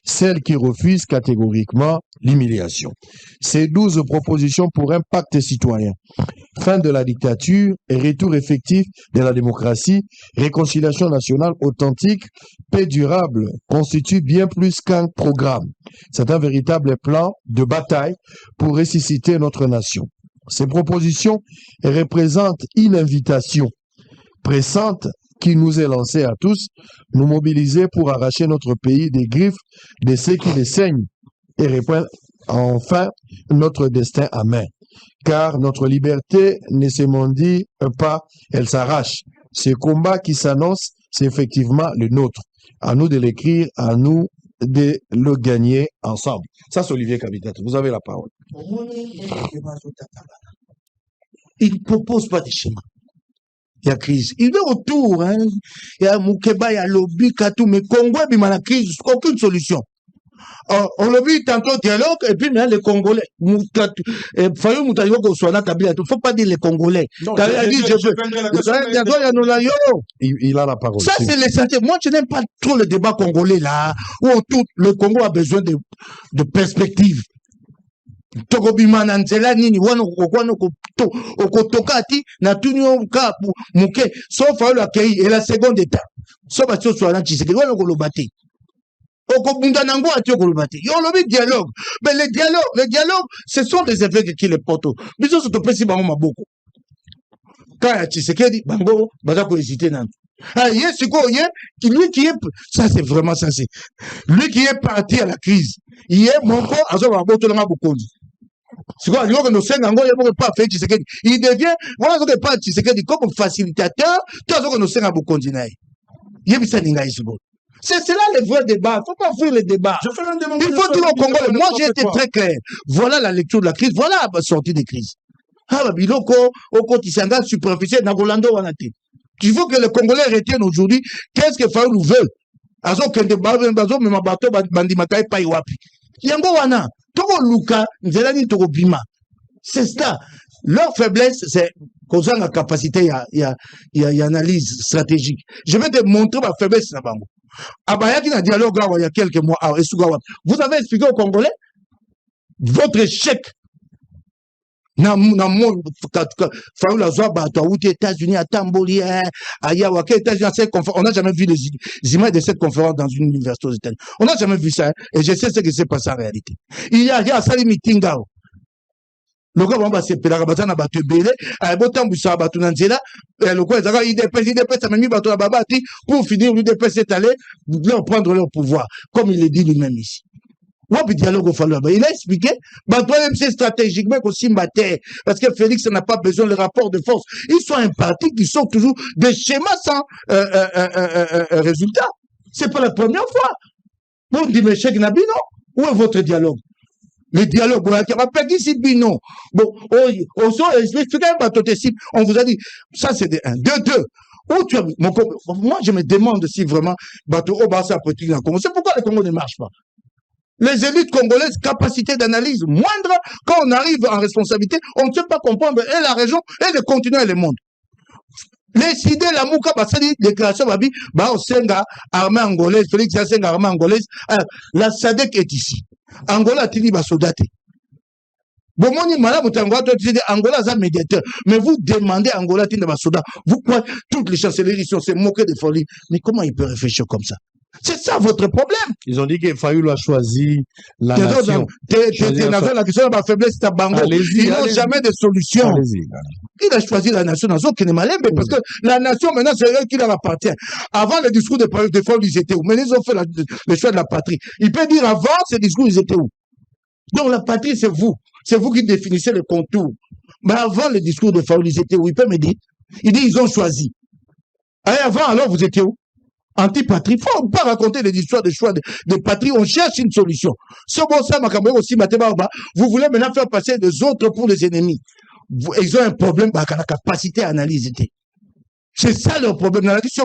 celle qui refuse catégoriquement l'humiliation. Ces 12 propositions pour un pacte citoyen, fin de la dictature et retour effectif de la démocratie, réconciliation nationale authentique, paix durable, constituent bien plus qu'un programme. C'est un véritable plan de bataille pour ressusciter notre nation. Ces propositions représentent une invitation pressante qui nous est lancée à tous, nous mobiliser pour arracher notre pays des griffes de ceux qui les saignent et reprendre enfin notre destin à main. Car notre liberté ne se mendie pas, elle s'arrache. Ce combat qui s'annonce, c'est effectivement le nôtre. À nous de l'écrire, à nous de le gagner ensemble. Ça, c'est Olivier Kamitat. Vous avez la parole. Il ne propose pas de schéma. Il y a crise. Il est autour. Hein. Il y a Moukeba, il y a Lobby, Katou, mais Congo, il y a la crise. Aucune solution. On lobby tantôt dialogue, et puis maintenant les Congolais. Fayou Moutayo Goswana Kabila. Il ne faut pas dire les Congolais. Kabila dit je veux. Il a la parole. Ça, c'est l'essentiel. Moi, je n'aime pas trop le débat congolais là, où le Congo a besoin de perspectives. Tokobima na nzela nini wana kokwano okotokati na tunyo ka muke sauf Fayulu akei et la seconde étape so ba so na Tshisekedi wana kolobate okobunda nango atio kolobate yo lobi dialogue mais le dialogue ce sont des effets qui les portent biso so to pesi bango maboko ka Tshisekedi bango baza ko hésiter nan lui qui est, ça c'est vraiment ça c'est, lui qui est parti à la crise, il est mon corps, à ce moment c'est quoi, il devient, voilà ce que pas Tshisekedi comme facilitateur, tout ce que nous sommes à Bukonjinaï. C'est là le vrai débat. Il ne faut pas fuir le débat. Il faut dire au Congo, moi j'ai été très clair. Voilà la lecture de la crise, voilà la sortie des crises. Ah, Biloko, Oko Tisanga, superficiel, Nagolando, Wanati. Il faut que les Congolais retiennent aujourd'hui qu'est-ce que Fayulu veut. Azo kende bazo mais mabato bandi makai pa iwapi. Yango wana toko luka nzelani toko bima. C'est ça. Leur faiblesse c'est qu'ils ont la capacité il y a analyse stratégique. Je vais te montrer ma faiblesse na bango. Abayaki na dialogue il y a quelques mois vous avez expliqué aux Congolais votre échec. Fayulu azwa bato auti États-Unis à Tamboli Ayawa États-Unis on n'a jamais vu les images de cette conférence dans une université aux États-Unis. On n'a jamais vu ça et je sais ce qui s'est passé en réalité. Il y a sali meeting gao. Le gars va se pédaler bazana bato belé ay botambusa bato na nzela le quoi ezaka IDP ça m'a mis bato na babati pour finir l'UDP s'est allé leur prendre leur pouvoir comme il le dit lui-même ici. Dialogue il a expliqué, c'est stratégiquement aussi maté, parce que Félix n'a pas besoin de rapport de force. Ils sont un parti qui sont toujours des schémas sans résultat. C'est pas la première fois. Bon, dit M. Gnabino, où est votre dialogue? Le dialogue, bon, on vous a dit, ça c'est de 1. De 2. Moi, je me demande si vraiment, c'est pourquoi le Congo ne marche pas. Les élites congolaises, capacité d'analyse moindre, quand on arrive en responsabilité, on ne sait pas comprendre et la région, et le continent et le monde. Les idées, la mouka, c'est une déclaration, au Senga, armée angolaise, Félix Senga, armée angolaise. La SADC est ici. Angola, tu dis, soldate. Bon, moi, madame, Angola, c'est un médiateur. Mais vous demandez à Angola, tu dis, soldat. Vous croyez, toutes les chancelleries sont se moquer de folie. Mais comment il peut réfléchir comme ça? C'est ça votre problème. Ils ont dit que Fayoulou a choisi la nation. La question de ma faiblesse, c'est Bango. Ils n'ont jamais de solution. Il a choisi la nation dans qui n'est malin, parce que la nation, maintenant, c'est elle qui leur appartient. Avant, le discours de Fayoulou, ils étaient où? Mais ils ont fait le choix de la patrie. Il peut dire avant, ces discours, ils étaient où? Donc, la patrie, c'est vous. C'est vous qui définissez le contour. Mais avant le discours de Fayoulou, ils étaient où? Il peut me dire. Il dit, ils ont choisi. Et avant, alors, vous étiez où? Anti-patrie. Il ne faut pas raconter des histoires de choix de patrie. On cherche une solution. Vous voulez maintenant faire passer les autres pour les ennemis. Ils ont un problème avec la capacité à analyser. C'est ça leur problème. Dans la question,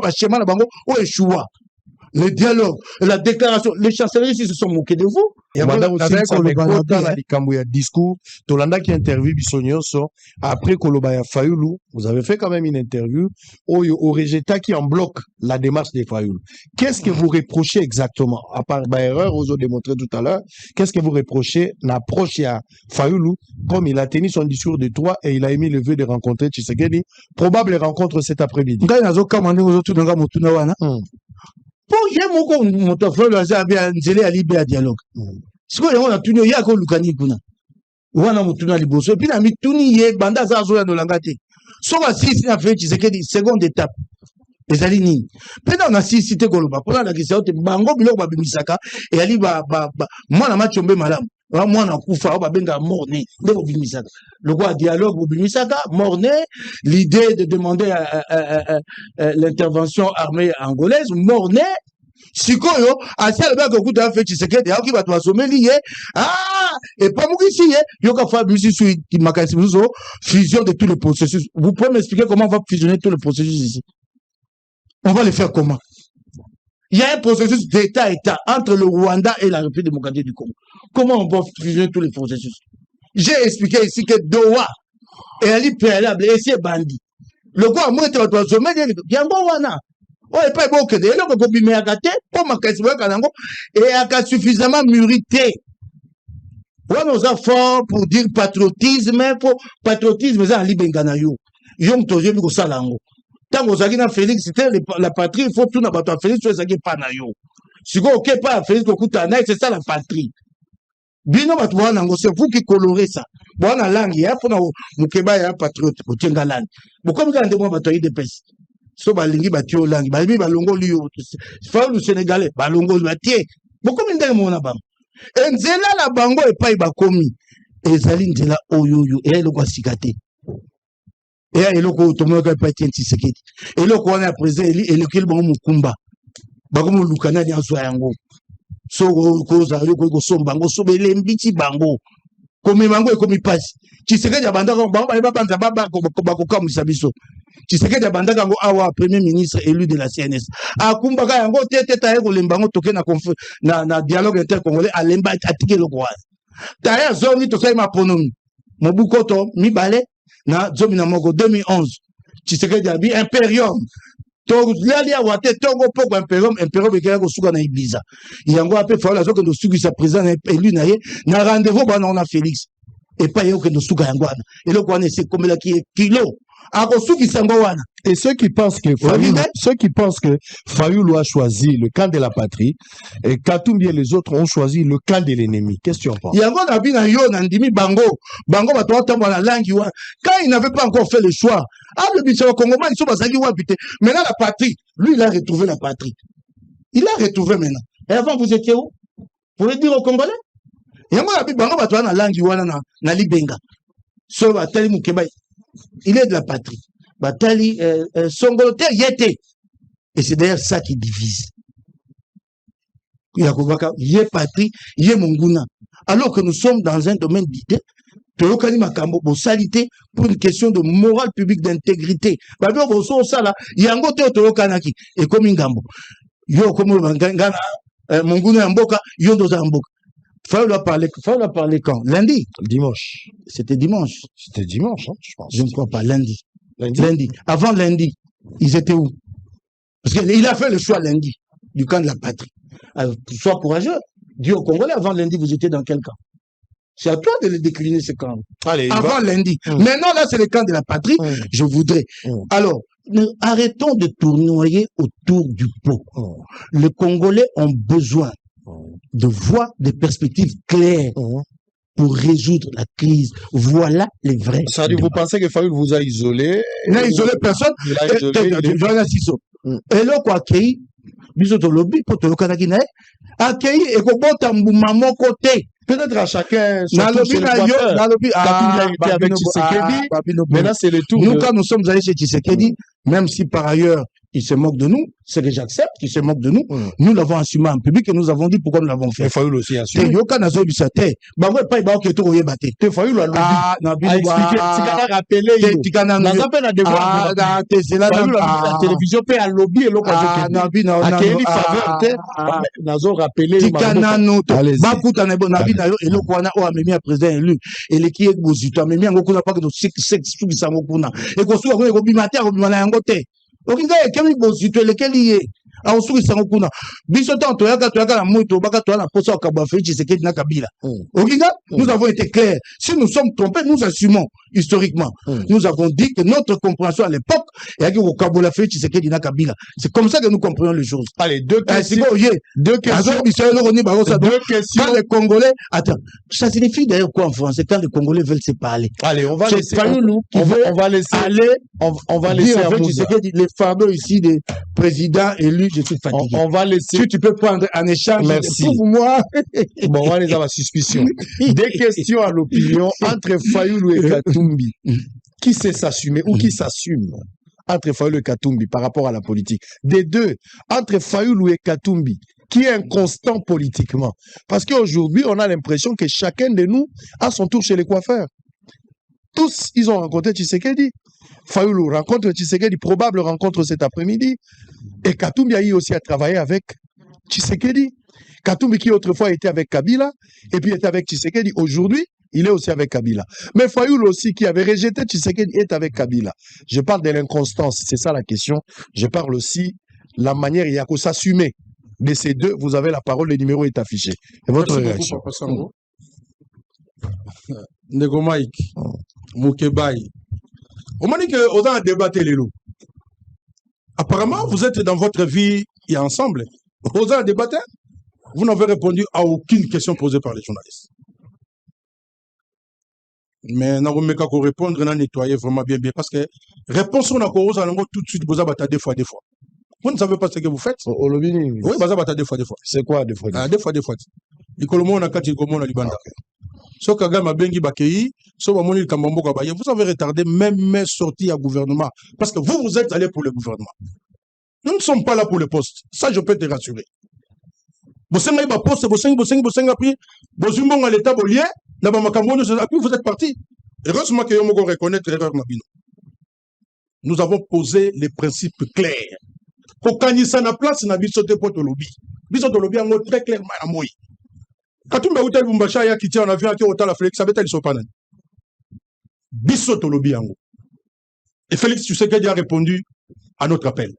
le dialogue, la déclaration, les chancelleries se sont moqués de vous. Et madame aussi, le discours, Tolanda qui interviewe Bissonioso, après Kolobaya Fayoulou, vous avez fait quand même une interview, au Régeta qui en bloque la démarche des Fayoulou. Qu'est-ce que vous reprochez exactement? À part erreur, vous avez démontré tout à l'heure, qu'est-ce que vous reprochez l'approche à Fayoulou, comme il a tenu son discours de 3 et il a émis le vœu de rencontrer Tshisekedi, probable rencontre cet après-midi. Pour y mon frère, Nzele a libéré dialogue. Si on a tenu, il y a un Lukani Kuna. On a tenu à Liboso. Et puis, on a mis Tuni, Banda Zazoya de Langate. Soit à 6, on a fait seconde étape. Les alignés. Pendant on a 6 cités Goloba. Pendant la question, Bango Bilo Babimisaka. Et Ali, moi, la match tombé madame. Moi, on a Koufa, on a benga morné. Le roi dialogue, Bobimisaka, morné. L'idée de demander l'intervention armée angolaise, morné. Sikoyo, asi aleba ko kuta fait Tshisekedi qui va toi sommer lié. Ah, et pas moi ici, yoka fa musique sur makasi fusion de tous les processus. Vous pouvez m'expliquer comment on va fusionner tous les processus ici? On va le faire comment? Il y a un processus d'État entre le Rwanda et la République démocratique du Congo. Comment on va fusionner tous les processus? J'ai expliqué ici que Doha est un préalable et c'est bandit. Le quoi, moi, tu vas sommer, il y a un bon wana. Oh, et pas bon que des gens qui ont mis à gâter, pour ma question, et à suffisamment mérité. Ouais, nous avons fort pour dire patriotisme, ça, en libenganayo. Yom toje mi ko salango. Tant que Zagina Félix, c'était la patrie, il faut tout n'a pas Félix, tu sais pas nayo. Si vous ok pas Félix Kokutana, c'est ça la patrie. Bino batouana nango, c'est vous qui colorez ça. Bon, la langue, il y a pour nous, mukeba ya patriote, au tienga langue. Bon, comme quand on batoyer des pèses. So balingi batio langue, balbi balongo liyo. Faut le Sénégalais, balongo batie. Bon, comme une dame on a bam. Et nzela la bango et pas ibakomi. Et zali nzela oyoyo, et le quoi sikate. Et il y a un parti Tshisekedi. Et là, on a présent, et le qu'il va mukumba. Bagomo lukana ni aswa yango. So ko zali ko sombango so bele mbiti bango. Comme bango et comme passe. Tshisekedi abanda ko bango ba banza baba ko kamisa biso. Tshisekedi abanda ko awa premier ministre élu de la CNS. Akumba ka yango tete ta ko lembango toke na dialogue intercongolais a lemba atike le roi. Taya zoni to sai ma pronomi. Mobukoto mi bale na Zomina Moko 2011 Tshisekedi abi imperium to lali awate tongo poko imperium ekela ko suka na Ibiza yango ape fala zo que no suki sa président élu na ye na rendez-vous ba na Félix et pas yo que no suka yango ana et le quoi c'est comme la qui est kilo ako suki sango wana. Et ceux qui pensent que Fayoulou a choisi le camp de la patrie et Katumbi et les autres ont choisi le camp de l'ennemi. Qu'est-ce que tu en penses? Yango na bina yo na ndimi bango ba to tambo na langi wa quand il n'avait pas encore fait le choix. Ah le biso Congolais ils sont basaki wa bité. Maintenant la patrie, lui il a retrouvé la patrie. Il a retrouvé maintenant. Et avant vous étiez où? Vous pouvez dire aux Congolais? Yango na bango ba to na langi wa na libenga. So ba tali mukeba. Il est de la patrie. Batali, Songolote, Yete. Et c'est d'ailleurs ça qui divise. Yakobaka, Yé patrie, Yé Monguna. Alors que nous sommes dans un domaine d'idées, Tolokani Makambo, salité, pour une question de morale publique, d'intégrité. Babio, Boso, Sala, Yango Teo Tolokanaki, et comme Ingambo. Yo, comme Ngana, Monguna Mboka, Yodoza Mboka. Fallait parler quand? Lundi? Dimanche. C'était dimanche. C'était dimanche, hein, je pense. Je ne crois pas, lundi. Lundi. Avant lundi. Ils étaient où? Parce qu'il a fait le choix lundi du camp de la patrie. Alors, sois courageux. Dis aux Congolais, avant lundi, vous étiez dans quel camp? C'est à toi de le décliner, ce camp. Allez, avant lundi. Maintenant, là, c'est le camp de la patrie. Je voudrais. Alors, arrêtons de tournoyer autour du pot. Les Congolais ont besoin de voir des perspectives claires pour résoudre la crise. Voilà les vrais. Ça veut dire, vous pensez que Fayoul vous a isolé? Il n'a isolé personne. Il a isolé. Et là, quoi, accueilli, bisous au lobby, pour te le canadien, accueilli et qu'on porte un mon côté. Peut-être à chacun son tour chez le coiffeur. Katumbi a été avec Tshisekedi. Maintenant, c'est le tour. Nous, quand nous sommes allés chez Tshisekedi, même si par ailleurs, il se moque de nous, c'est que j'accepte qu'il se moque de nous. Nous l'avons assumé en public et nous avons dit pourquoi nous l'avons fait. Mais Fayoul aussi assumé. Il y a aucun azo du saté. Bah ouais, pas il va que tout royer batté. Fayoul a expliqué. Tikana rappelé. Tikana n'a pas la devoir. Fayoul a la télévision peut à lobby et l'occasion. Akeli faveur nazo rappelé. Tikana noto. Ba kuta na bonabi na yo et le kwana o amemi a président élu. Et les qui est bozito amemi ngo kuna pas que no sex tout ça ngo kuna. Et ko suwa ko bimate ko bimana yango te. Okinga ekemi bozito lekeli ye ausukisa ngo kuna biso tant toyaka na moto baka toya na posa okabwa Félix Tshisekedi na Kabila. Okinga nous avons été clairs. Si nous sommes trompés, nous assumons historiquement. Nous avons dit que notre compréhension à l'époque est que okabwa Félix Tshisekedi na Kabila. C'est comme ça que nous comprenons les choses. Allez, deux questions. Deux questions. Quand les Congolais, attends, ça signifie d'ailleurs quoi en français quand les Congolais veulent se parler? Allez, on va laisser. On va laisser aller. On va laisser les fameux ici des présidents élus. Je suis fatigué. On va laisser. Si tu peux prendre un échange, merci. Pour moi. Bon, on va laisser la suspicion. Des questions à l'opinion entre Fayoulou et Katumbi. Qui sait s'assumer ou qui s'assume entre Fayoulou et Katumbi par rapport à la politique? Des deux, entre Fayoulou et Katumbi, qui est inconstant politiquement. Parce qu'aujourd'hui, on a l'impression que chacun de nous a son tour chez les coiffeurs. Tous, ils ont rencontré Tshisekedi. Fayoulou rencontre Tshisekedi, probable rencontre cet après-midi. Et Katumbi a eu aussi à travailler avec Tshisekedi. Katumbi qui autrefois était avec Kabila, et puis était avec Tshisekedi. Aujourd'hui, il est aussi avec Kabila. Mais Fayoulou aussi, qui avait rejeté Tshisekedi, est avec Kabila. Je parle de l'inconstance, c'est ça la question. Je parle aussi la manière, il y a qu'à s'assumer. De ces deux, vous avez la parole, le numéro est affiché. Et votre réaction? Nego Mike, Moukebaï. On m'a dit que on a débattu les loups. Apparemment, vous êtes dans votre vie et ensemble. Vous avez débattu. Vous n'avez répondu à aucune question posée par les journalistes. Mais nous avons qu'à répondre, on a nettoyé vraiment bien. Parce que réponse, on a tout de suite, vous avez des fois. Vous ne savez pas ce que vous faites. Oui, vous avez des fois. C'est quoi des fois? Des fois. On a quatre on a Libanda. So Kagame Bengi Bakei, so Bamoni Kambambo Kabaye, vous avez retardé même mes sorties à gouvernement. Parce que vous êtes allés pour le gouvernement. Nous ne sommes pas là pour le poste. Ça, je peux te rassurer. Bosenga iba poste, bosenga puis, bozumbong à l'état bolier, na ba makambono, puis vous êtes parti. Heureusement que Yomogo reconnaît l'erreur Mabino. Nous avons posé les principes clairs. Kokanisa na place na bisote poto lobby. Bisote lobby en très clairement à moi. Katumba Hotel Bumbacha ya kiti en avion qui Hotel Félix Sabeta ils sont pas bisote lobby en. Et Félix Tshisekedi a répondu à notre appel.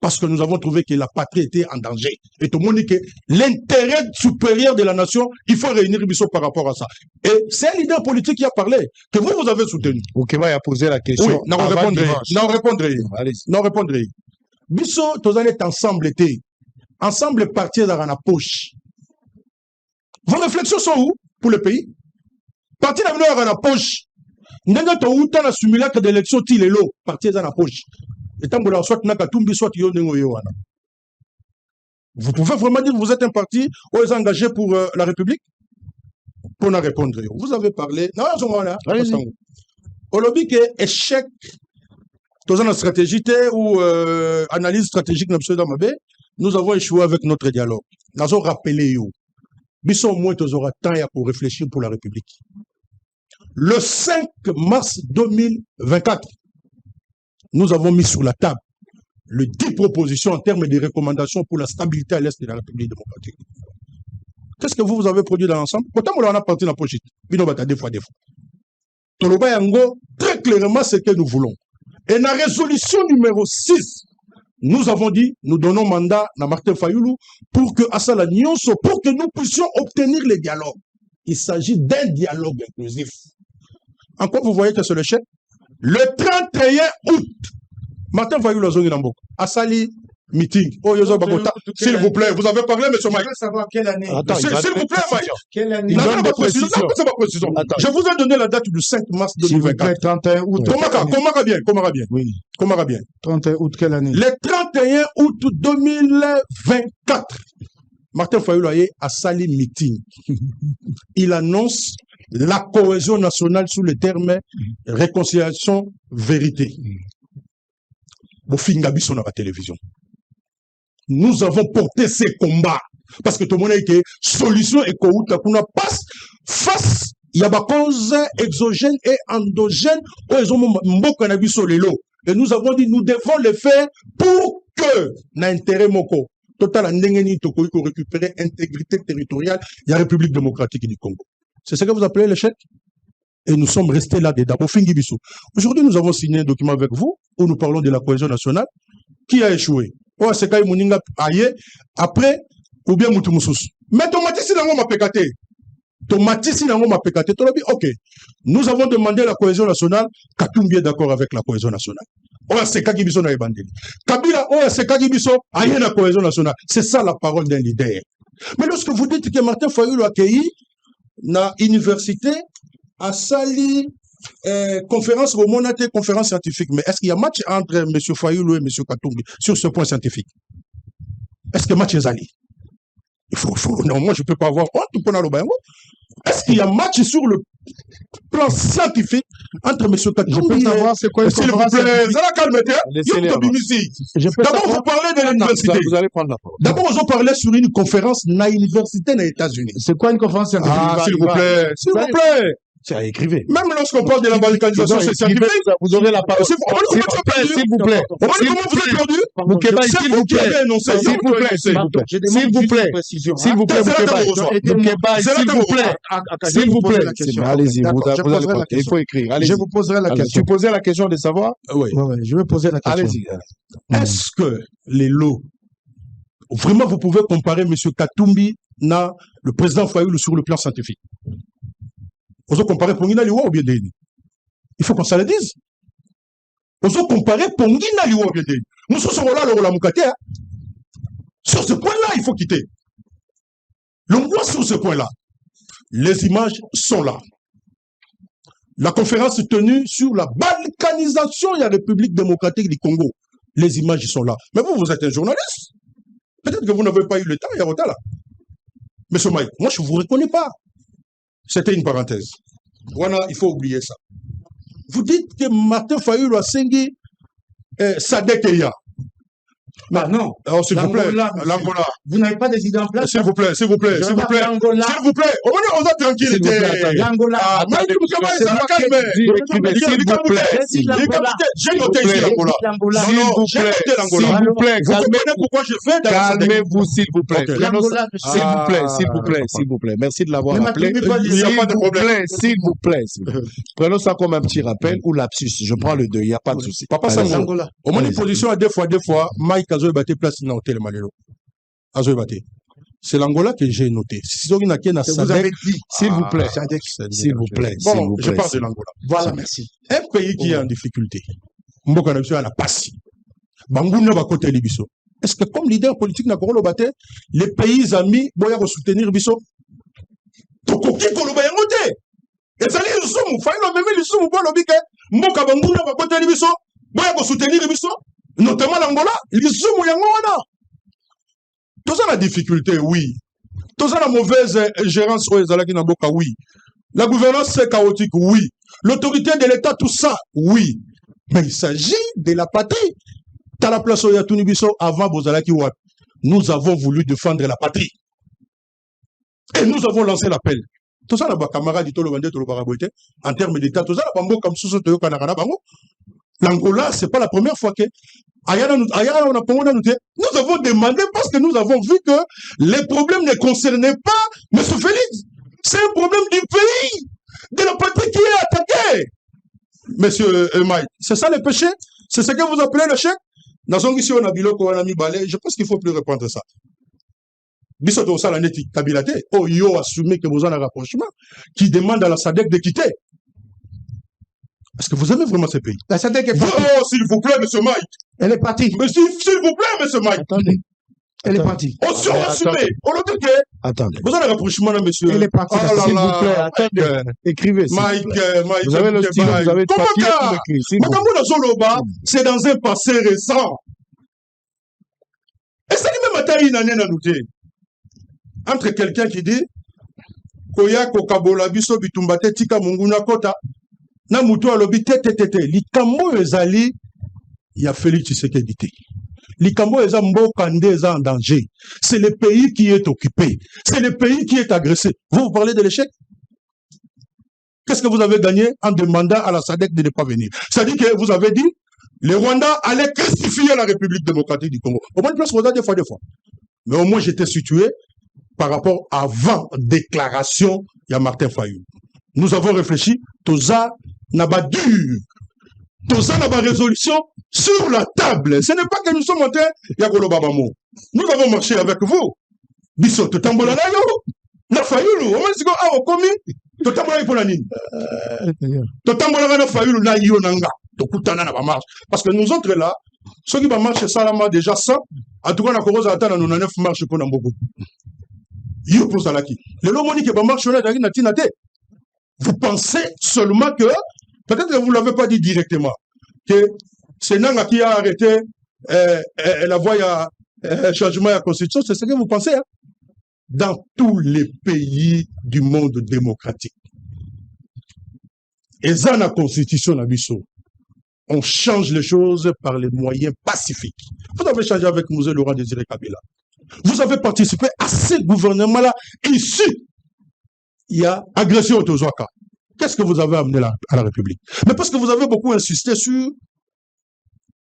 Parce que nous avons trouvé que la patrie était en danger. Et tout le monde dit que l'intérêt supérieur de la nation, il faut réunir Bissot par rapport à ça. Et c'est un leader politique qui a parlé, que vous avez soutenu. Ok, il a posé la question. Oui, non répondrez. Bissot, tous les ensemble été. Ensemble partir dans la poche. Vos réflexions sont où pour le pays? Partir dans la poche. N'enga to uta na simulacre d'élection ti lelo, partir dans la poche. Et tant que soit Nakatumbi, soit Yonengo Yohana. Vous pouvez vraiment dire que vous êtes un parti où vous êtes engagé pour la République? Pour nous répondre. Vous avez parlé. Non, au lobby que échec, dans une stratégie ou analyse stratégique nous avons échoué avec notre dialogue. Nous avons rappelé. Nous au moins aura temps pour réfléchir pour la République. Le 5 mars 2024, nous avons mis sur la table les 10 propositions en termes de recommandations pour la stabilité à l'Est de la République démocratique. Qu'est-ce que vous avez produit dans l'ensemble? Pourtant, on a parti dans la pochette. Des fois. Toloba Yango, très clairement, ce que nous voulons. Et la résolution numéro 6, nous avons dit, nous donnons mandat à Martin Fayoulou pour que Assala Nyonso, pour que nous puissions obtenir les dialogues. Il s'agit d'un dialogue inclusif. En quoi vous voyez que c'est le chef? Le 31 août, Martin Fayoulou a zongi Nambo, Assali meeting. Oh, s'il vous plaît, vous avez parlé, monsieur Mike. Je veux savoir quelle année. S'il vous plaît, Mike. Quelle année? Il donne des précisions. Je vous ai donné la date du 5 mars 2024. 31 août. Comment bien? Oui. Comment bien? 31 août, quelle année? Le 31 août 2024, Martin Fayoulou a sali meeting. Il annonce la cohésion nationale sous le terme réconciliation, vérité. Bofinga biso na la télévision. Nous avons porté ces combats parce que tout le monde a été solution et qu'on passe face il y a des causes exogènes et endogènes et nous avons dit nous devons le faire pour que l'intérêt moko total ndengeni to ko récupérer intégrité territoriale de la République démocratique du Congo. C'est ce que vous appelez l'échec? Et nous sommes restés là-dedans. Aujourd'hui, nous avons signé un document avec vous où nous parlons de la cohésion nationale qui a échoué. Après, ou bien Moutoumoussous. Mais Tomatisi n'a pas pécaté. Ok. Nous avons demandé la cohésion nationale. Katumbi est d'accord avec la cohésion nationale. Kabila, la cohésion nationale. C'est ça la parole d'un leader. Mais lorsque vous dites que Martin Fayoulou a accueilli na université à Sali, conférence conférence scientifique. Mais est-ce qu'il y a match entre M. Fayoulou et M. Katumbi sur ce point scientifique? Est-ce que match est allé? Non, moi je ne peux pas avoir honte pour Nalobayango. Est-ce qu'il y a match sur le plan scientifique entre M. Katumbi? Je peux savoir c'est quoi une conférence scientifique? D'abord, vous parlez de l'université. Vous allez prendre la parole. D'abord, vous parlez sur une conférence na université aux États-Unis. C'est quoi une conférence scientifique? S'il vous plaît. S'il vous plaît. C'est écrivez. Même lorsqu'on parle de la balkanisation, c'est scientifique. Vous aurez la parole. S'il vous plaît. Comment vous êtes perdu? Moukeba, s'il vous plaît. S'il vous plaît. S'il vous plaît. S'il vous plaît. S'il vous plaît. Moukeba, s'il vous plaît. S'il vous plaît. Allez-y, il faut écrire. Je vous poserai la question. Tu posais la question de savoir? Oui. Je vais poser la question. Allez-y. Est-ce que les lots, vraiment vous pouvez comparer M. Katumbi na le président Fayoulou sur le plan scientifique? Vous comparer Pongina Liwa ou bien Deni? Il faut qu'on se le dise. Vous comparer Pongina Liwa ou bien Deni? Nous sommes là, la Moukate. Sur ce point-là, il faut quitter. L'on voit sur ce point-là. Les images sont là. La conférence tenue sur la balkanisation de la République démocratique du Congo. Les images sont là. Mais vous êtes un journaliste. Peut-être que vous n'avez pas eu le temps, il y a votre là. Monsieur Mike, moi je ne vous reconnais pas. C'était une parenthèse. Voilà, il faut oublier ça. Vous dites que Martin Fayoulou a singé Sadekeya. Non. Alors, s'il vous plaît, l'Angola. Vous n'avez pas des idées en place? S'il vous plaît. S'il vous plaît. On a tranquillité. L'Angola. S'il vous plaît. Vous comprenez pourquoi je fais? Calmez-vous, s'il vous plaît. S'il vous plaît. Merci de l'avoir rappelé. S'il vous plaît. Prenons ça comme un petit rappel ou lapsus. Je prends le 2, il n'y a pas de souci. Papa Sango. Au moins, une position à deux fois, Mike Azoe Baté place dans l'hôtel Malelo. Azoe Baté. C'est l'Angola que j'ai noté. Si vous avez dit, s'il vous plaît. S'il vous plaît. Bon, je parle de l'Angola. Voilà, merci. Un pays qui est en difficulté. Mboka na biso à la passe. Bangouna ba côté libiso. Est-ce que comme leader politique na Korolo Baté, les pays amis boya soutenir biso? Tokoki koloba yango te. Ezali lisumu, failo meme lisumu bo lobike. Mboka bangouna ba côté libiso, boya soutenir biso. Notamment l'Angola, l'Isumu Yangwana. Tout ça la difficulté, oui. Tout ça la mauvaise gérance, oui. La gouvernance c'est chaotique, oui. L'autorité de l'État, tout ça, oui. Mais il s'agit de la patrie. T'as la place au Yatunibiso avant Bozalaki Wap. Nous avons voulu défendre la patrie. Et nous avons lancé l'appel. Tout ça, la camarade dit Tolo Bande, Tolo Barabote, en termes d'État, tout ça, la Bambo, comme Sousso Toyo Kanakana Bango. L'Angola, c'est pas la première fois que nous avons demandé parce que nous avons vu que les problèmes ne concernaient pas M. Félix. C'est un problème du pays, de la patrie qui est attaquée. Monsieur Mike, c'est ça le péché? C'est ce que vous appelez le chèque? Dans son ici, on a biloko, on a mis balai. Je pense qu'il ne faut plus répondre ça. Bisoto ça la neti kabilate. Oh, yo, assumez que vous en avez un rapprochement qui demande à la SADC de quitter. Est-ce que vous aimez vraiment ce pays? La SADC est partie. Oh, s'il vous plaît, monsieur Mike. Elle est partie. S'il vous plaît, monsieur Mike. Attendez. Elle est partie. On se assumé. On le dit que. Attendez. Vous avez un rapprochement là, monsieur. Elle est partie. Oh là S'il là. vous plaît, attendez. Écrivez. Mike, Vous avez le stylo, vous avez le papier pour écrire. Mais comme on a Zoloba, c'est dans un passé récent. Et ça dit même à une année dans nous. Entre quelqu'un qui dit Koya Kokabola Biso Bitumbate Tika Munguna Kota na muto alobi tete likambo ezali ya Félix Tshisekedi te. Likambo eza mboka nde eza en danger. C'est le pays qui est occupé. C'est le pays qui est agressé. Vous parlez de l'échec? Qu'est-ce que vous avez gagné en demandant à la SADC de ne pas venir? C'est-à-dire que vous avez dit les Rwandais allaient crucifier la République démocratique du Congo. Au moins, place Rwanda des fois. Mais au moins, j'étais situé par rapport avant déclaration, il y a Martin Fayulu. Nous avons réfléchi, Toza n'a pas dur, Toza n'a pas résolution sur la table. Ce n'est pas que nous sommes en train, Yagolo Babamo. Nous avons marché avec vous. Biso, Totambola na yo, na Fayulu, au moins, c'est qu'on a commis, Totambola pour la ligne. Totambola na Fayulu, na yo nanga, Tokutana na ba marche. Parce que nous autres là, ceux qui va marcher ça là, déjà 100, en tout cas, on a commencé à attendre, nous avons 9 marches pour Nambogo. Vous pensez seulement que, peut-être que vous ne l'avez pas dit directement, que c'est Nanga qui a arrêté la voie à changement de la Constitution, c'est ce que vous pensez. Hein? Dans tous les pays du monde démocratique. Et dans la Constitution, on change les choses par les moyens pacifiques. Vous avez changé avec Mosé Laurent Désiré Kabila. Vous avez participé à ce gouvernement-là. Ici, il y a agression au Tozouaka. Qu'est-ce que vous avez amené à la République? Mais parce que vous avez beaucoup insisté sur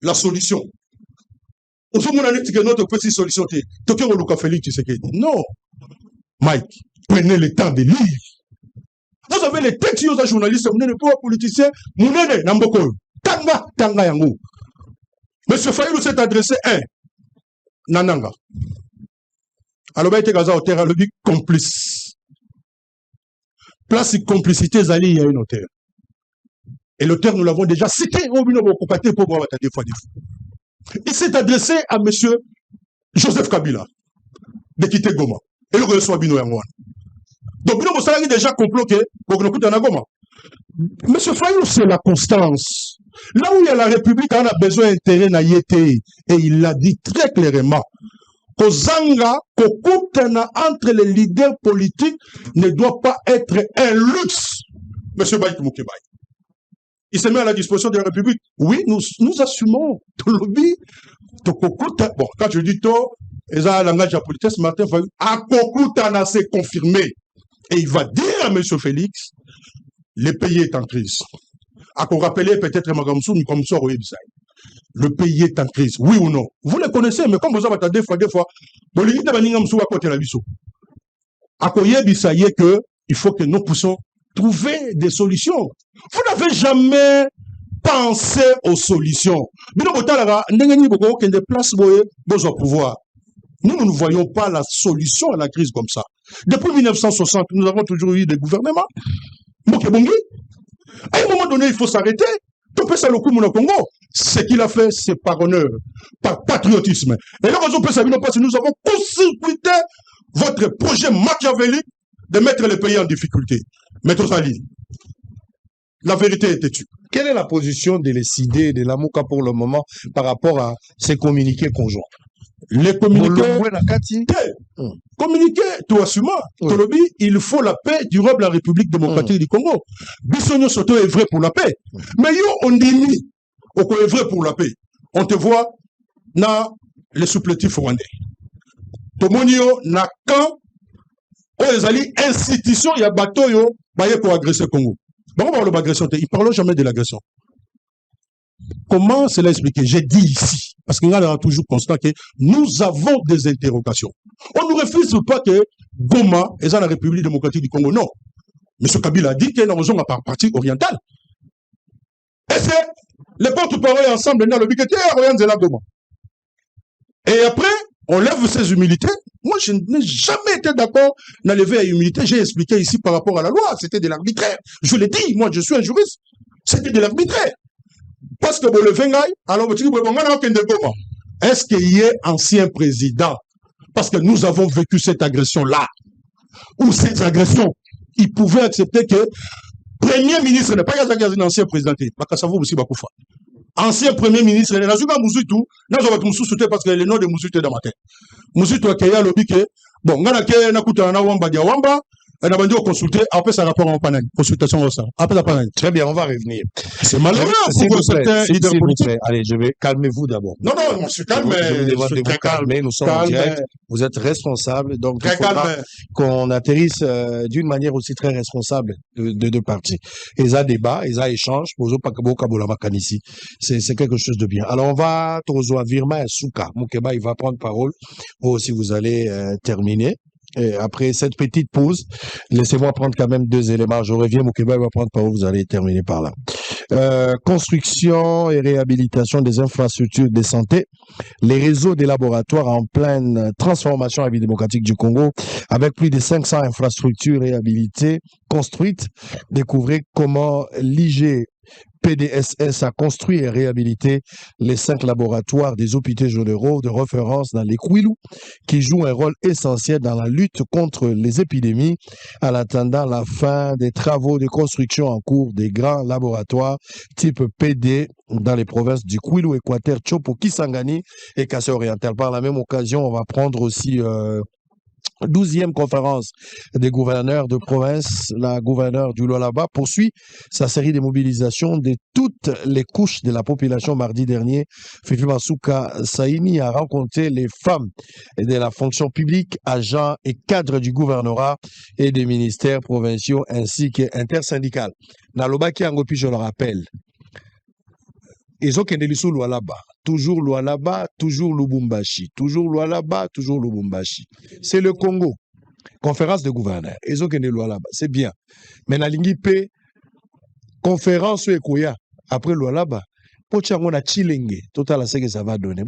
la solution. Au fond, on a dit que notre petite solution était non. Mike, prenez le temps de lire. Vous avez les textes aux journalistes, vous n'êtes pas politiciens, vous n'êtes pas Tanga yango. Monsieur Fayulu s'est adressé à Nananga. Alors, il était au terrain, le complice. Place complicité, Zali, il y a une auteur. Et l'auteur, nous l'avons déjà cité. Il s'est adressé à monsieur Joseph Kabila de quitter Goma. Et le reçoit Bino Yangwan. Donc, Bino Moussala déjà comploté pour que nous coûte à Goma. Monsieur Fayulu, c'est la constance. Là où il y a la République, on a besoin d'intérêt na yété. Et il l'a dit très clairement. Kozanga, Kokutana entre les leaders politiques ne doit pas être un luxe. Monsieur Baïk Moukebaï. Il se met à la disposition de la République. Oui, nous assumons. Tout le lobby. Bon, quand je dis tout, et ça, le langage de la politesse, Martin Fayulu, à Kokutana, c'est confirmé. Et il va dire à monsieur Félix, le pays est en crise. À qu'on rappelle peut-être Magamsou, nous comme ça, le pays est en crise, oui ou non? Vous le connaissez, mais comme vous avez des fois, vous l'avez à côté de la biso. À que il faut que nous puissions trouver des solutions. Vous n'avez jamais pensé aux solutions. Nous ne voyons pas la solution à la crise comme ça. Depuis 1960, nous avons toujours eu des gouvernements. À un moment donné, il faut s'arrêter. Congo. Ce qu'il a fait, c'est par honneur, par patriotisme. Et là, nous avons court-circuité votre projet machiavélique de mettre le pays en difficulté. Maître Sali, la vérité est têtue. Quelle est la position de l'ECD et de la MOUCA pour le moment par rapport à ces communiqués conjoints? Les communiqués, tout assumant, il faut la paix durable à la République démocratique du Congo. Bissonio Soto est vrai pour la paix. Mais yo, on dit, on est vrai pour la paix. On te voit dans les supplétifs rwandais. Tomonio, na quand, on les alliés, institution, il y a bateau, yo, pour agresser le Congo. Bon, on parle d'agression, il ne parle jamais de l'agression. Comment cela expliqué? J'ai dit ici, parce qu'il y a toujours constat que nous avons des interrogations. On ne refuse pas que Goma est dans la République démocratique du Congo. Non. M. Kabila a dit qu'il y a une raison à la partie orientale. Et c'est Les porte-parole ensemble, dans le biquetier, rien de là demain. Et après, on lève ses humilités. Moi, je n'ai jamais été d'accord dans lever à humilité. J'ai expliqué ici par rapport à la loi. C'était de l'arbitraire. Je l'ai dit, moi, je suis un juriste. C'était de l'arbitraire. Parce que le Vengaï, alors, est-ce qu'il y ait ancien président? Parce que nous avons vécu cette agression-là. Ou cette agression, il pouvait accepter que premier ministre n'est pas un ancien président. Ancien premier ministre, il n'a pas Mousoutou, n'a pas Mousoutou parce que le nom de Mousoutou est dans ma tête. Mousoutou a créé le biquet. Bon, on a créé un coup de Wamba Diawamba, on a vendu consulter, après ça rapport en panel, consultation au sein. Après la panel. Très bien, on va revenir. C'est malheureux pour certains leaders politiques. Allez, calmez-vous d'abord. Non, je suis calme. Je vous demande de vous calmer, nous sommes en direct. Vous êtes responsable, donc il faudra qu'on atterrisse d'une manière aussi très responsable de deux parties. Et ça débat, et ça échange, c'est quelque chose de bien. Alors on va Tozoa Virma et Souka. Moukeba, il va prendre parole. Vous aussi, vous allez terminer. Et après cette petite pause, laissez-moi prendre quand même 2 éléments. Je reviens, Moukeba va prendre parole, vous allez terminer par là. Construction et réhabilitation des infrastructures de santé, les réseaux des laboratoires en pleine transformation à la vie démocratique du Congo, avec plus de 500 infrastructures réhabilitées, construites. Découvrez comment l'IG-PDSS a construit et réhabilité les 5 laboratoires des hôpitaux généraux de référence dans les Kwilu, qui jouent un rôle essentiel dans la lutte contre les épidémies, en attendant la fin des travaux de construction en cours des grands laboratoires type PD dans les provinces du Kwilu, Équateur, Chopo, Kisangani et Kassai-Oriental. Par la même occasion, on va prendre aussi 12e conférence des gouverneurs de province. La gouverneure du Lualaba poursuit sa série de mobilisations de toutes les couches de la population. Mardi dernier, Fifi Masuka Saini a rencontré les femmes de la fonction publique, agents et cadres du gouvernorat et des ministères provinciaux ainsi qu'intersyndicales. Nalobaki Angopi, je le rappelle, ils ont qu'un Lualaba. Toujours Lualaba, toujours Lubumbashi. Toujours Lualaba, toujours Lubumbashi. C'est le Congo. Conférence de gouverneurs. Ils ont qu'un Lualaba. C'est bien. Mais na lingipe, conférence ou Ekoya, après Lualaba, Pochango na Chilenge. Total, c'est que ça va donner.